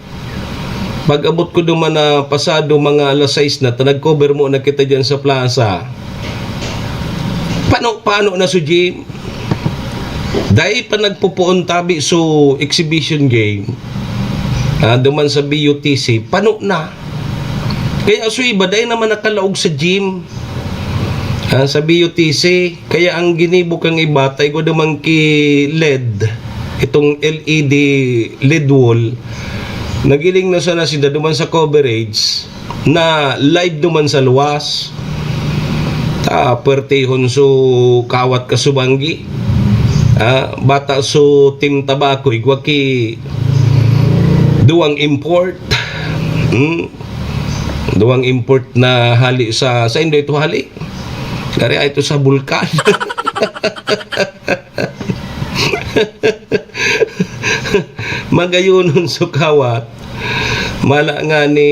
Pag abot ko duman na pasado mga alas 6 na, nag-cover mo na kita dyan sa plaza. Paano na sa gym? Dahil pa nagpupuon tabi so exhibition game, duman sa BUTC, paano na? Kaya so iba, dahil naman nakalaog sa gym, sa BUTC. Kaya ang ginibo kang iba, tayo ko naman ki LED, itong LED LED wall, nagiling na sana sila duman sa coverage, na live duman sa luwas. Pertehon so kawat kasubanggi. Bata so Team Tabaco, igwa ki duwang import. Duwang import na hali sa indo ito hali. Dari ito sa bulkan. Magayunon so kawat. Mala nga ni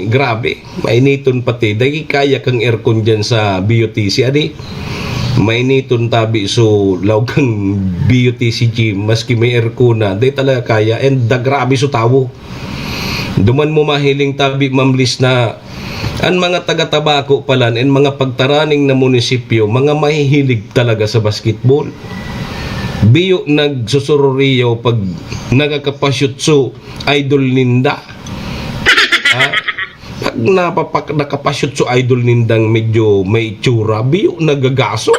grabe, mainiton pati. Dagi kaya kang aircon dyan sa BUTC. Adi, mainiton tabi so law kang BUTC gym. Maski may aircon na, di talaga kaya. And grabe so tawo. Duman mo mahiling tabi mamlis na ang mga taga-Tabaco pala and mga pagtaraning na munisipyo, mga mahihilig talaga sa basketball. Biyo nagsusururiyo pag nagakapasyutso idol ninda. Pag nakapasyutso idol nindang medyo may itsura, biyo nagagaso.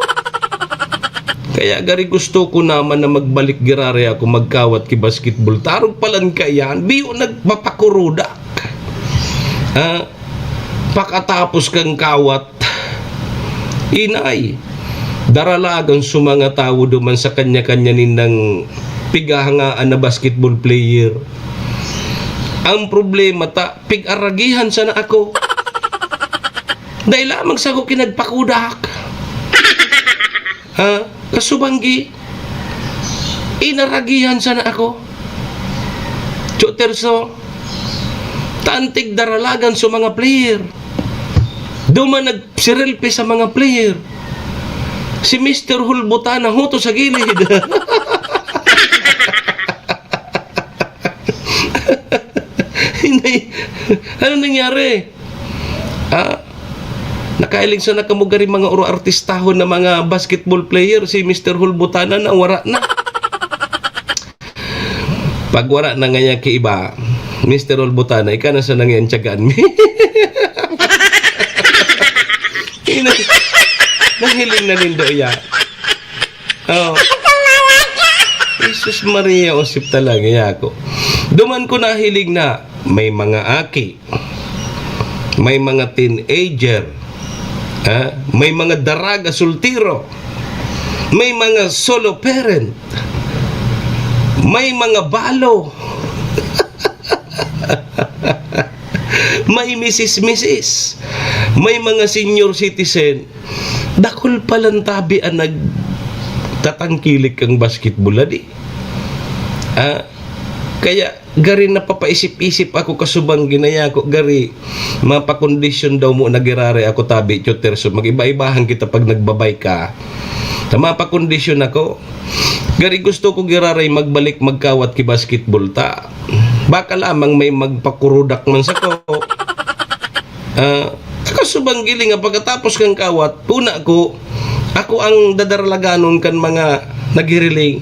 Kaya gari gusto ko naman na magbalik girare ako magkawat ki basketball. Tarong palan kayan, biyo nagpapakurudak. Pakatapos kang kawat, inay, daralagan sa mga tao duman sa kanya-kanya nindang pigahangaan na basketball player. Ang problema pig-aragihan sana ako. Dahil lamang sa ko kinagpakudak. Kasubanggi, inaragihan sana ako. Choterso, tantig daralagan sa mga player. Duman nagsirilpi sa mga player. Si Mr. Hulbutana huto sa gilid. Ano nangyari? Nakailing sa nakamugari mga uro artistahon na mga basketball player. Si Mr. Hulbutana na wara na. Pag wara na nga niya ki iba, Mr. Hulbutana, ika na sa nangyan tiyagaan mi. Nahiling na nindo iya. Jesus Maria, usip talaga ya ako. Duman ko nahilig na may mga aki, may mga teenager, may mga daraga sultiro, may mga solo parent, may mga balo, may misis, may mga senior citizen. Dakol palang tabi ang nagtatangkilik ang basketball adi. Kaya gari napapaisip-isip ako kasubang ginaya ko, gari mapakondisyon daw mo nagirare ako tabi choterso, mag-iba-ibahan kita pag nagbabay ka. Mapakondisyon ako, gari gusto ko giraray magbalik magkawat ki basketball ta. Baka lamang may magpakurudak man sa ko. Kasubang giling nga pagkatapos kang kawat, puna ko, ako ang dadaralaganon kan mga nagiriling.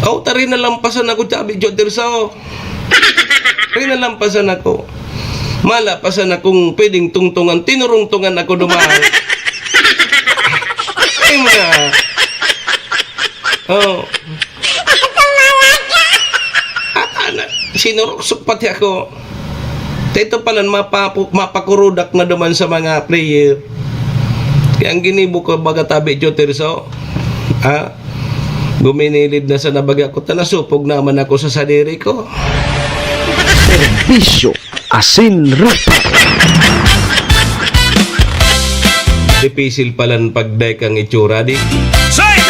Tari na lampasan ako, sabi Joderso. Tari na lampasan ako. Malapasan akong pwedeng tungtungan, tinurungtungan ako dumaan. Ay mo na. Sinuruksok pati ako. Ito pala mapakurudak na duman sa mga player. Kaya ang ginibo ko baga tabi Joderso. Guminilid na sa nabaga ko, tanasupog naman ako sa sadiri ko. Serbisyo asin rupa. Dipisil palan pagday kang itsura di. Say!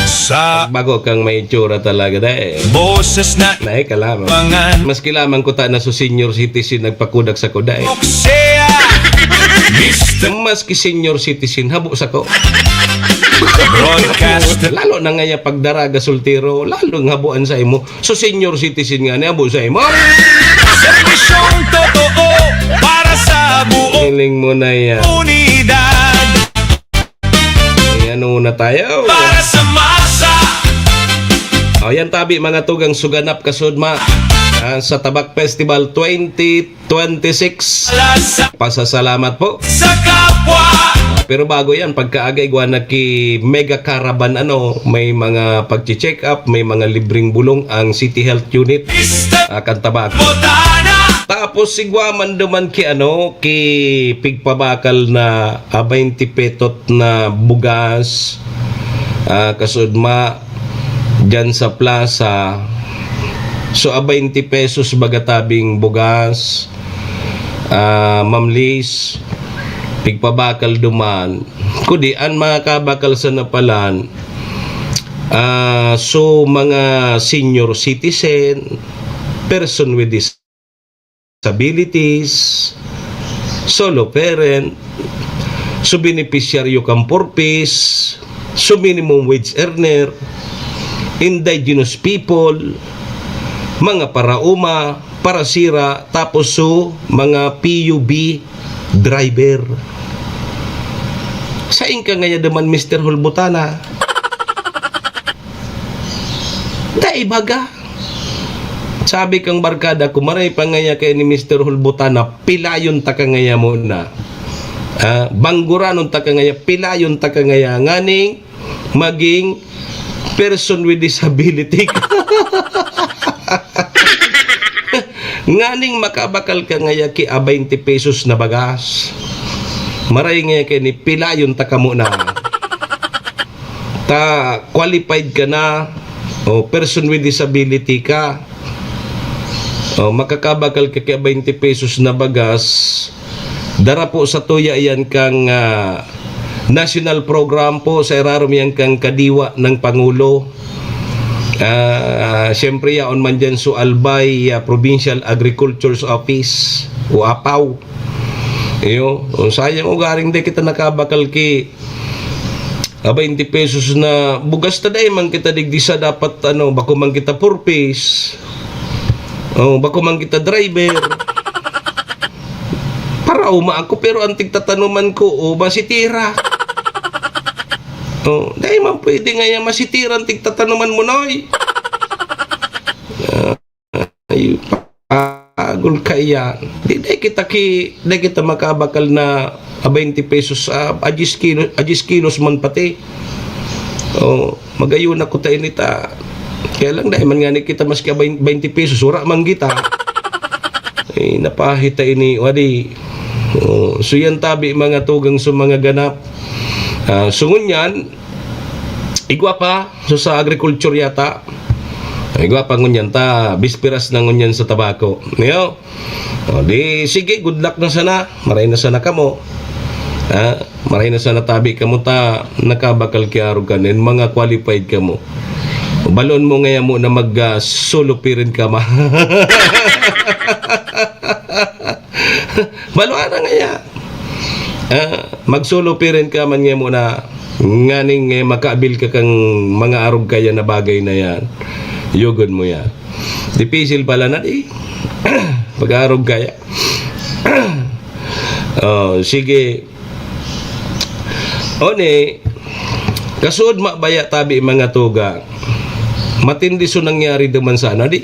Sa Bago kang may itsura talaga dahil. boses na Nae ka lamang. ibangan Maski lamang ko ta na so senior citizen nagpakudak sa kuday. Oksea Mr. Maski senior citizen habo sa ko. Broadcaster Lalo na nga pagdaraga sultiro, lalo ng habuan sa imo. So senior citizen nga ni habo sa imo. Serbisyong totoo para sa buong Hiling mo na yan. unidad. Ano na tayo? Para sa masa. Yan tabi mga tugang suganap kasudma sa Tabak Festival 2026. Sa Pasasalamat po. kapwa. Pero bago yan, pagkaagay na ki Mega Caravan, may mga pag-check up, may mga libreng bulong ang City Health Unit Mr. Kantabak. Botana. Tapos sigwaman duman ki ki pigpabakal na 20 petot na bugas kasudma dyan sa plaza. So 20 pesos bagatabing bugas, Ma'am Liz, pigpabakal duman. Kudi an mga kabakal sa napalan. So mga senior citizen, person with disabilities, solo parent, so beneficiaryo kang purpose, so minimum wage earner, indigenous people, mga parauma, parasira, tapos so mga PUB driver. Saing ka ngaya naman Mr. Hulbutana? Daibaga. Sabi kang barkada, kumaray pa ngaya kay ni Mr. Hulbutana, pilayon ta ka ngaya muna. Bangguranon ta ka ngaya, pilayon ta ka ngaya, nganing maging person with disability. Nganing makabakal ka ngaya ki 20 pesos na bagas. Maray ngaya kay ni pilayon ta ka muna. Ta qualified ka na, o person with disability ka. Makakabakal ka kaya 20 pesos na bagas. Dara po sa tuya yan kang national program po sa irarom yan kang kadiwa ng Pangulo. Siyempre yaon man dyan so Albay Provincial Agriculture's Office o APAW. Sayang o garing di kita nakabakal ki 20 pesos na bugas ta day man kita digdisa dapat bako man kita purpose. Bako man kita driver. Para ako pero antig tatanuman ko masitira. Dahil man pwede nga yan masitira antig tatanuman mo noy. Ay pagul kaya. Di kita makabakal na 20 pesos 10 kilos man pati. Magayon ako tayo nita. Kaya lang dahil man nga kita maski 20 pesos wala man kita. Napahita ini wadi. So yan tabi mga tugang sa mga ganap. Sungon yan igwa pa so sa agriculture yata. Igwa pa ngunyan ta bispiras na ngunyan sa tabako. Di sige good luck na sana. Maray na sana kamo. Maray na sana tabi kamo ta nakabakal kiaro kanin mga qualified kamo. Balon mo ngaya mo na mag solo parent ka ma. Baluan na ngaya. Mag solo parent ka man ngaya mo na nganing makaabil ka kang mga arog kaya na bagay na yan. Yugod mo yan. Dipisil pala na di. Pag-arog kaya. Sige. Kasud mabaya tabi mga tugang. Matindi so nangyari duman sa ano di?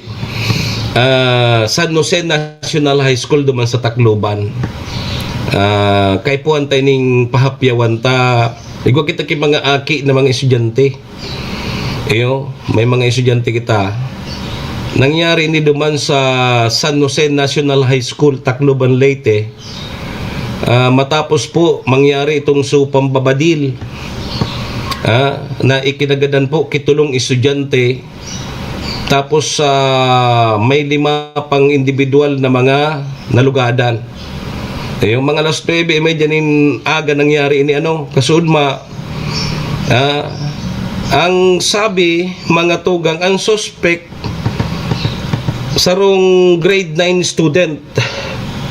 San Jose National High School duman sa Tacloban. Kay puan tayo ning pahapyawan ta. Igwa kita kay mga aki na mga estudyante. May mga estudyante kita. Nangyari ni duman sa San Jose National High School, Tacloban, Leyte. Matapos po mangyari itong pambabadil na ikinagadan po kitulong estudyante. Tapos may 5 pang individual na mga nalugadan. Yung mga alas 9 may janin aga nangyari ini kasudma. Ang sabi mga tugang, ang suspect sarong grade 9 student.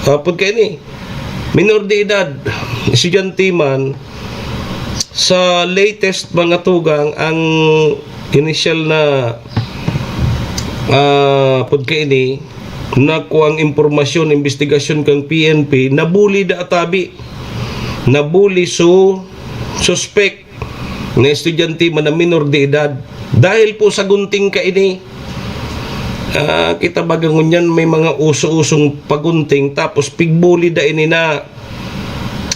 Pud kay ni minor de edad, estudyante man. Sa latest mga tugang, ang initial na pud kay ni nakuha ang impormasyon, investigasyon kang PNP, nabuli da atabi. Nabuli suspect na estudyante man na minor de edad. Dahil po sa gunting ka ini, kita bagangon yan, may mga uso-usong pagunting, tapos pigbuli da ini na.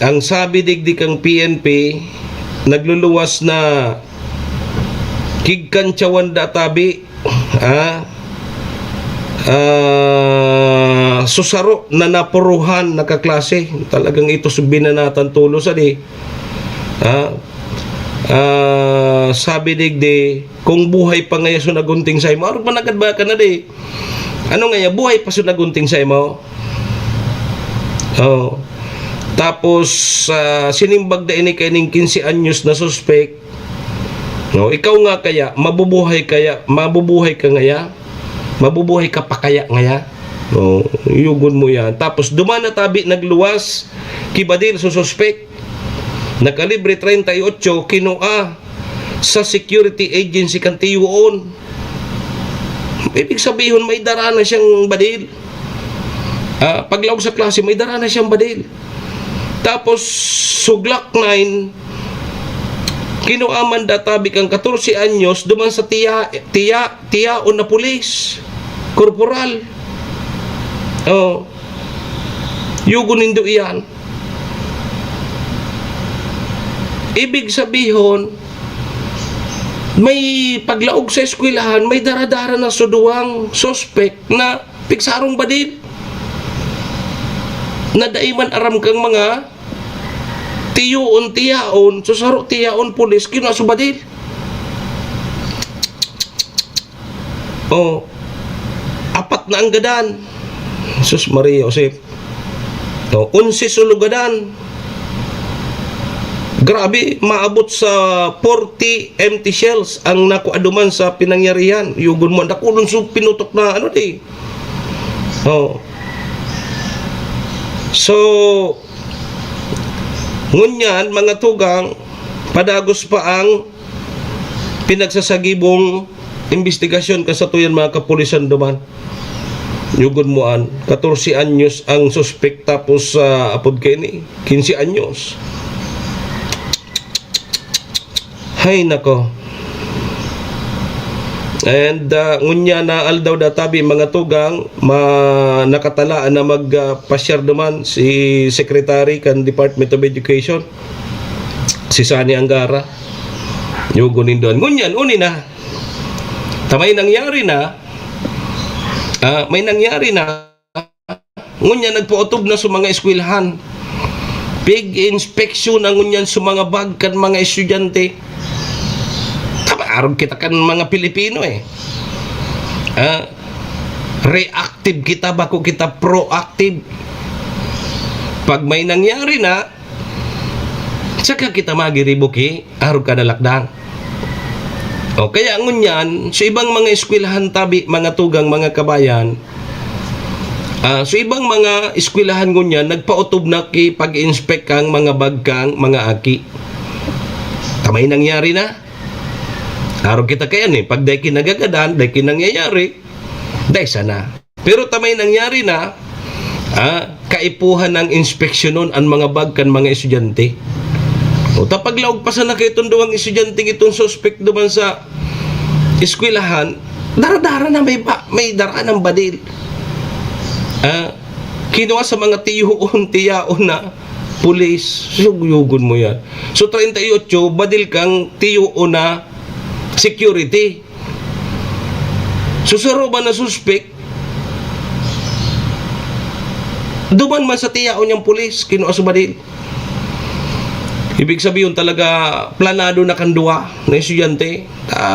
Ang sabi digdig ang PNP, nagluluwas na kigkantsawan da atabi, susaro na napuruhan na kaklase. Talagang ito subinanatan tulo sa di. Sabi digdi, kung buhay pa ngaya sunagunting sa imo, arog managad ba ka na di? Ano ngaya, buhay pa sunagunting sa imo? Tapos sinimbag da ini kay ning 15 anyos na suspect. Ikaw nga kaya mabubuhay ka ngaya? Mabubuhay ka pa kaya ngaya? Yugon mo yan. Tapos dumana tabi nagluwas kibadil sa suspect. Nakalibre 38 kinua sa security agency kan tiyuon. Ibig sabihin may dara na siyang badil. Paglawag sa klase may dara na siyang badil. Tapos suglak 9 kinuaman databi kang 14 anyos duman sa tiyaon na pulis, korporal. Yugon nindo iyan. Ibig sabihin, may paglaog sa eskwelahan, may daradara na suduwang suspect na piksarong badil. Na daiman aram kang mga tiyaon, susaro tiyaon pulis, kinasubadil. Apat na ang gadan. Sus Maria Josep. 11 sulugadan. Grabe, maabot sa 40 empty shells ang nakuaduman sa pinangyarihan. Yugon mo, nakulong pinutok na di. So, ngunyan, mga tugang, padagos pa ang pinagsasagibong investigasyon kasatuyan mga kapulisan duman. Yugon mo 14 anyos ang suspect, tapos apod kay ni 15 anyos. Hay nako. And ngunya na aldaw databi mga tugang, nakatalaan na magpasyar duman si Secretary kan Department of Education, si Sani Angara. Yugunin doon. Ngunyan, uni na. May nangyari na. Ngunyan, nagpuotob na sa mga eskwelahan. Big inspection ang ngunyan sa mga bag kan mga estudyante. Arog kita kan mga Pilipino reactive kita bako kita proactive. Pag may nangyari na, saka kita magiribuki, arog ka na lakdang. Kaya ngunyan, sa ibang mga eskwelahan tabi, mga tugang, mga kabayan, sa ibang mga eskwelahan ngunyan, nagpautob na ki pag-inspect kang mga bagkang, mga aki. May nangyari na. Araw kita kaya pag dahi kinagagadan, dahi kinangyayari, dahi sana. Pero tamay nangyari na, kaipuhan ng inspeksyonon ang mga bag kan mga estudyante. O tapaglaog pa sa nakitong duwang estudyante itong suspect duman sa eskwelahan, dara-dara na may daraan ng badil. Kinuha sa mga tiyaon na pulis, yugon mo yan. So 38, badil kang tiyaon na security. Susuro ba na suspect? Duman man sa tiyaon niyang pulis, kinuha sa badil. Ibig sabihin talaga planado na kanduwa na estudyante.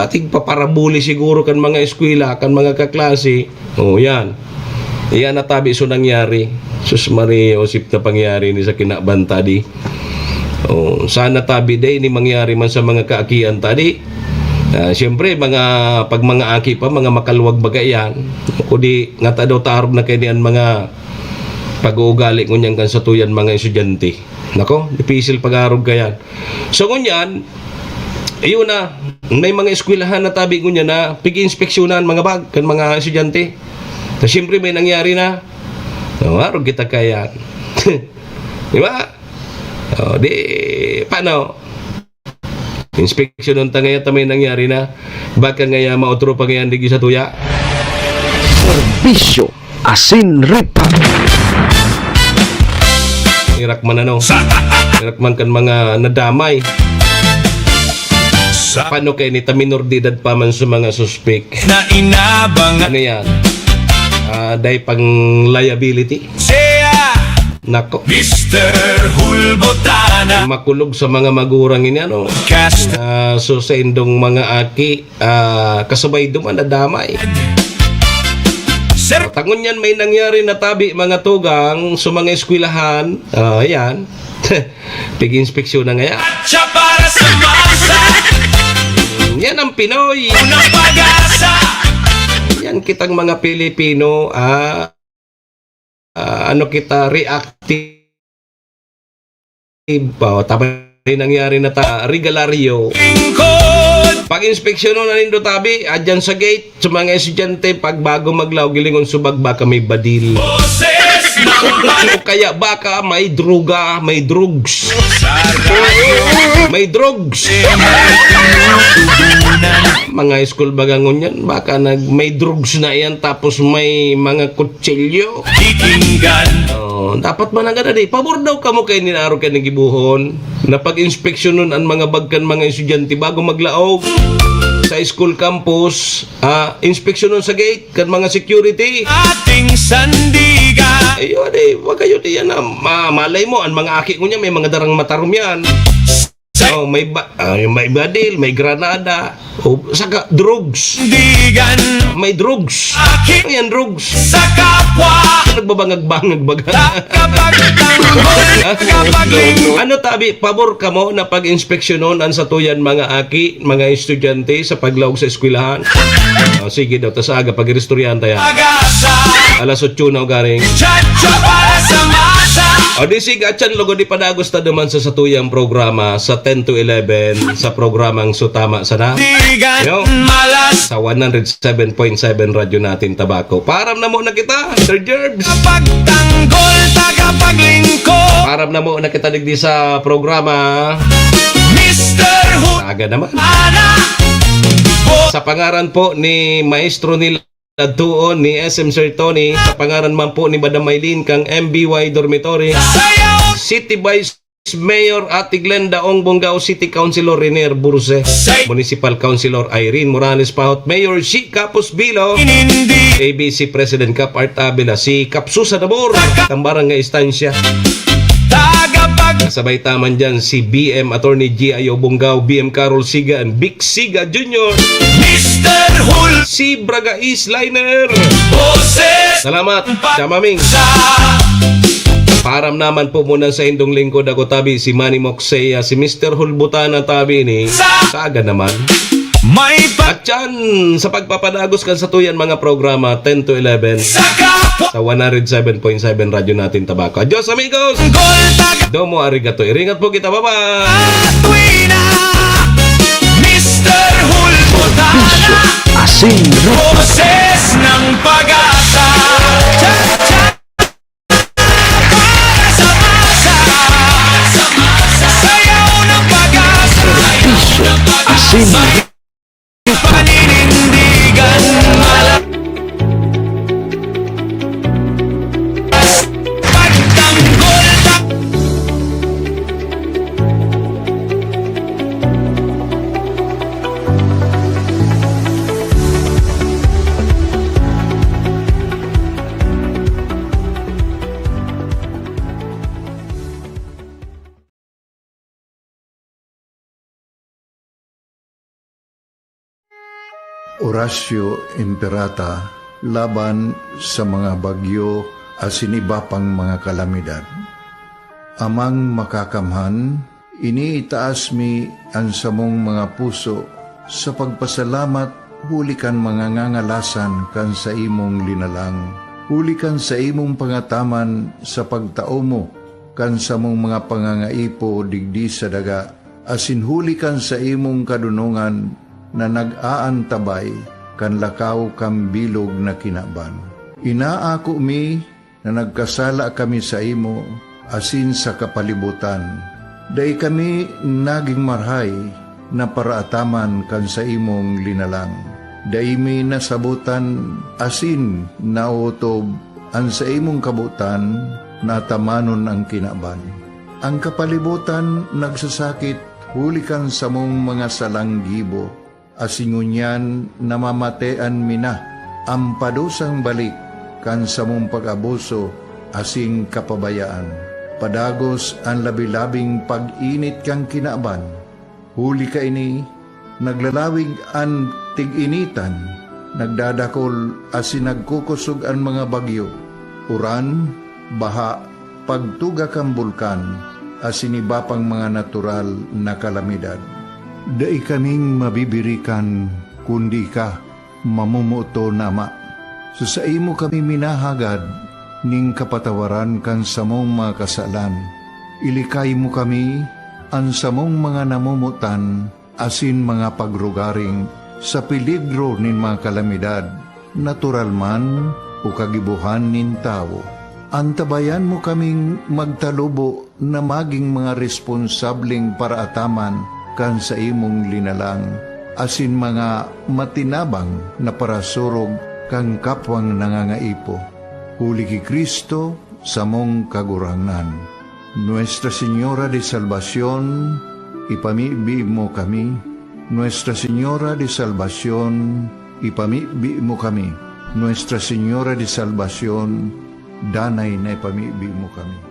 Tigpaparabuli siguro kan mga eskwela, kan mga kaklase. O yan. Iyan natabi so nangyari. Sus Maria, osip na pangyari ni sa kinabanta di. O, sana tabi day ni mangyari man sa mga kaakian tadi. Siyempre, pag mga aki pa, mga makalwag bagayan. Kudi nga daw tarog na kayo niyan mga pag-uugali ngunyan kan sa tuyan mga estudyante. Nako, dipisil pag-arog kayan. So ngunyan, ayun na, may mga eskwelahan na tabi ngunyan na pigi-inspeksyonan mga bag kan mga estudyante. So, siyempre may nangyari na. Arog kita kayan. Di ba? Di, paano? Inspeksyon ng tangaya may nangyari na. Baka ngaya mautro pa ngayon digi sa tuya. Serbisyo asin ripa. Irak man ano. Irak man kan mga nadamay. Paano kayo ni minor de edad pa man sa mga suspect? Na inabang Ano yan? Dahil pang liability. siya Nako. Mr. Hulbotana Makulog sa mga magurang ini ano. Cast So sa indong mga aki, kasabay duman nadamay. Sir Tangon yan may nangyari na tabi mga tugang sa mga eskwelahan. Ayan. Pig-inspeksyon na ngayon. siya para sa masa Yan ang Pinoy. Unang pag-asa Yan kitang mga Pilipino. Ano kita reactive. Tama yung nangyari na regalaryo. Lingkod Pag-inspeksyon na nindo tabi, adyan sa gate, sa mga estudyante, pag bago maglaw, gilingon subag, baka may badil. Boses ng O kaya baka may druga, may drugs. May drugs. Mga school bagangon yan, baka may drugs na yan, tapos may mga kutsilyo. Kikinggan Dapat man agad di. Pabor daw kamo kay ninaro kay gibuhon na pag-inspeksyon nun ang mga bagkan mga estudyante bago maglaog sa school campus, inspeksyon nun sa gate kan mga security. ating sandigan Ayo ade, wag kayo diyan na malay mo ang mga aki ko niya may mga darang matarom yan. May badil, may granada, saka drugs. Sandigan May drugs. Aki Ayan drugs. sa kapwa Nagbabangag-bangag baga. Kapag kapag Ano tabi, pabor ka mo na pag-inspeksyonon ang satuyan mga aki, mga estudyante sa paglaog sa eskwelahan? Sige daw, tas aga pag-irestoryan tayo. pag-asa Alas 8 na garing. Chacha para sa masa O di sige, atyan logo di padagos ta naman sa satuyang programa sa 10 to 11 sa programang Sutama Sana Digan Yo. malas sa 107.7 radyo natin Tabako. Param na mo na kita, Sir Jerbs. Pagtanggol tagapaglingkod Param na mo na kita digdi sa programa. Mr. Aga naman. Hulana Sa pangaran po ni Maestro nila Tuon ni SM Sir Tony, sa pangaran man po ni Madam Maylin kang MBY Dormitory, Sayaw City Vice Mayor Ate Glenda Ong Bongao, City Councilor Renier Burse, Municipal Councilor Irene Morales Pahot, Mayor si Capus Bilo, Inindi ABC President Cap Art Abela, si Capsusa Dabor, ng Barangay Estancia. Tagapag Sabay taman dyan si BM Attorney G.I.O. Bongao, BM Carol Siga, and Big Siga Jr., Mr. Hul si Braga Eastliner. Boses Salamat, Chamaming. sa Param naman po muna sa indong lingkod ako tabi si Manny Moxea, si Mr. Hulbutana tabi ni Saga naman. May At yan, sa pagpapadagos kan sa tuyan mga programa 10 to 11 pagkakapagol sa 107.7 radyo natin Tabako. Adios amigos! Domo arigato. Iringat po kita, bye-bye! Tuwina Mr. Hulbotana Asin ripa. Boses ng pag-asa Cha-cha para sa masa Sayaw ng Horacio Imperata laban sa mga bagyo asin iba pang mga kalamidad. Amang makakamhan, iniitaas mi ang samong mga puso sa pagpasalamat hulikan mga ngangalasan kan sa imong linalang. Hulikan sa imong pangataman sa pagtao mo kan sa mong mga pangangaipo digdi sa daga. Asin hulikan sa imong kadunungan na nag-aantabay kan lakaw kam bilog na kinaban. Inaako mi na nagkasala kami sa imo asin sa kapalibutan. Day kami naging marhay na paraataman kan sa imong linalang. Day mi nasabutan asin nautob ang sa imong kabutan na tamanon ang kinaban. Ang kapalibutan nagsasakit hulikan sa mong mga salanggibo. Asingunyan namamatean mina ang padusang balik kan sa mong pag-abuso asing kapabayaan. Padagos ang labi-labing pag-init kang kinaban. Huli ka ini, naglalawig ang tig-initan, nagdadakol asin nagkukusog ang mga bagyo. Uran, baha, pagtuga kang bulkan, asin iba pang mga natural na kalamidad. Dai kaming mabibirikan, kundi ka, mamumuto nama. So sa imo kami minahagad, ning kapatawaran kan samong mga kasalan. Ilikay mo kami, ang samong mga namumutan, asin mga pagrugaring, sa peligro nin mga kalamidad, natural man o kagibuhan nin tao. Antabayan mo kaming magtalubo na maging mga responsableng paraataman kan sa imong linalang, asin mga matinabang na parasurog kang kapwang nangangaipo. Huli ki Kristo sa mong kagurangan. Nuestra Señora de Salvación, ipamibi mo kami. Nuestra Señora de Salvación, ipamibi mo kami. Nuestra Señora de Salvación, danay na ipamibi mo kami.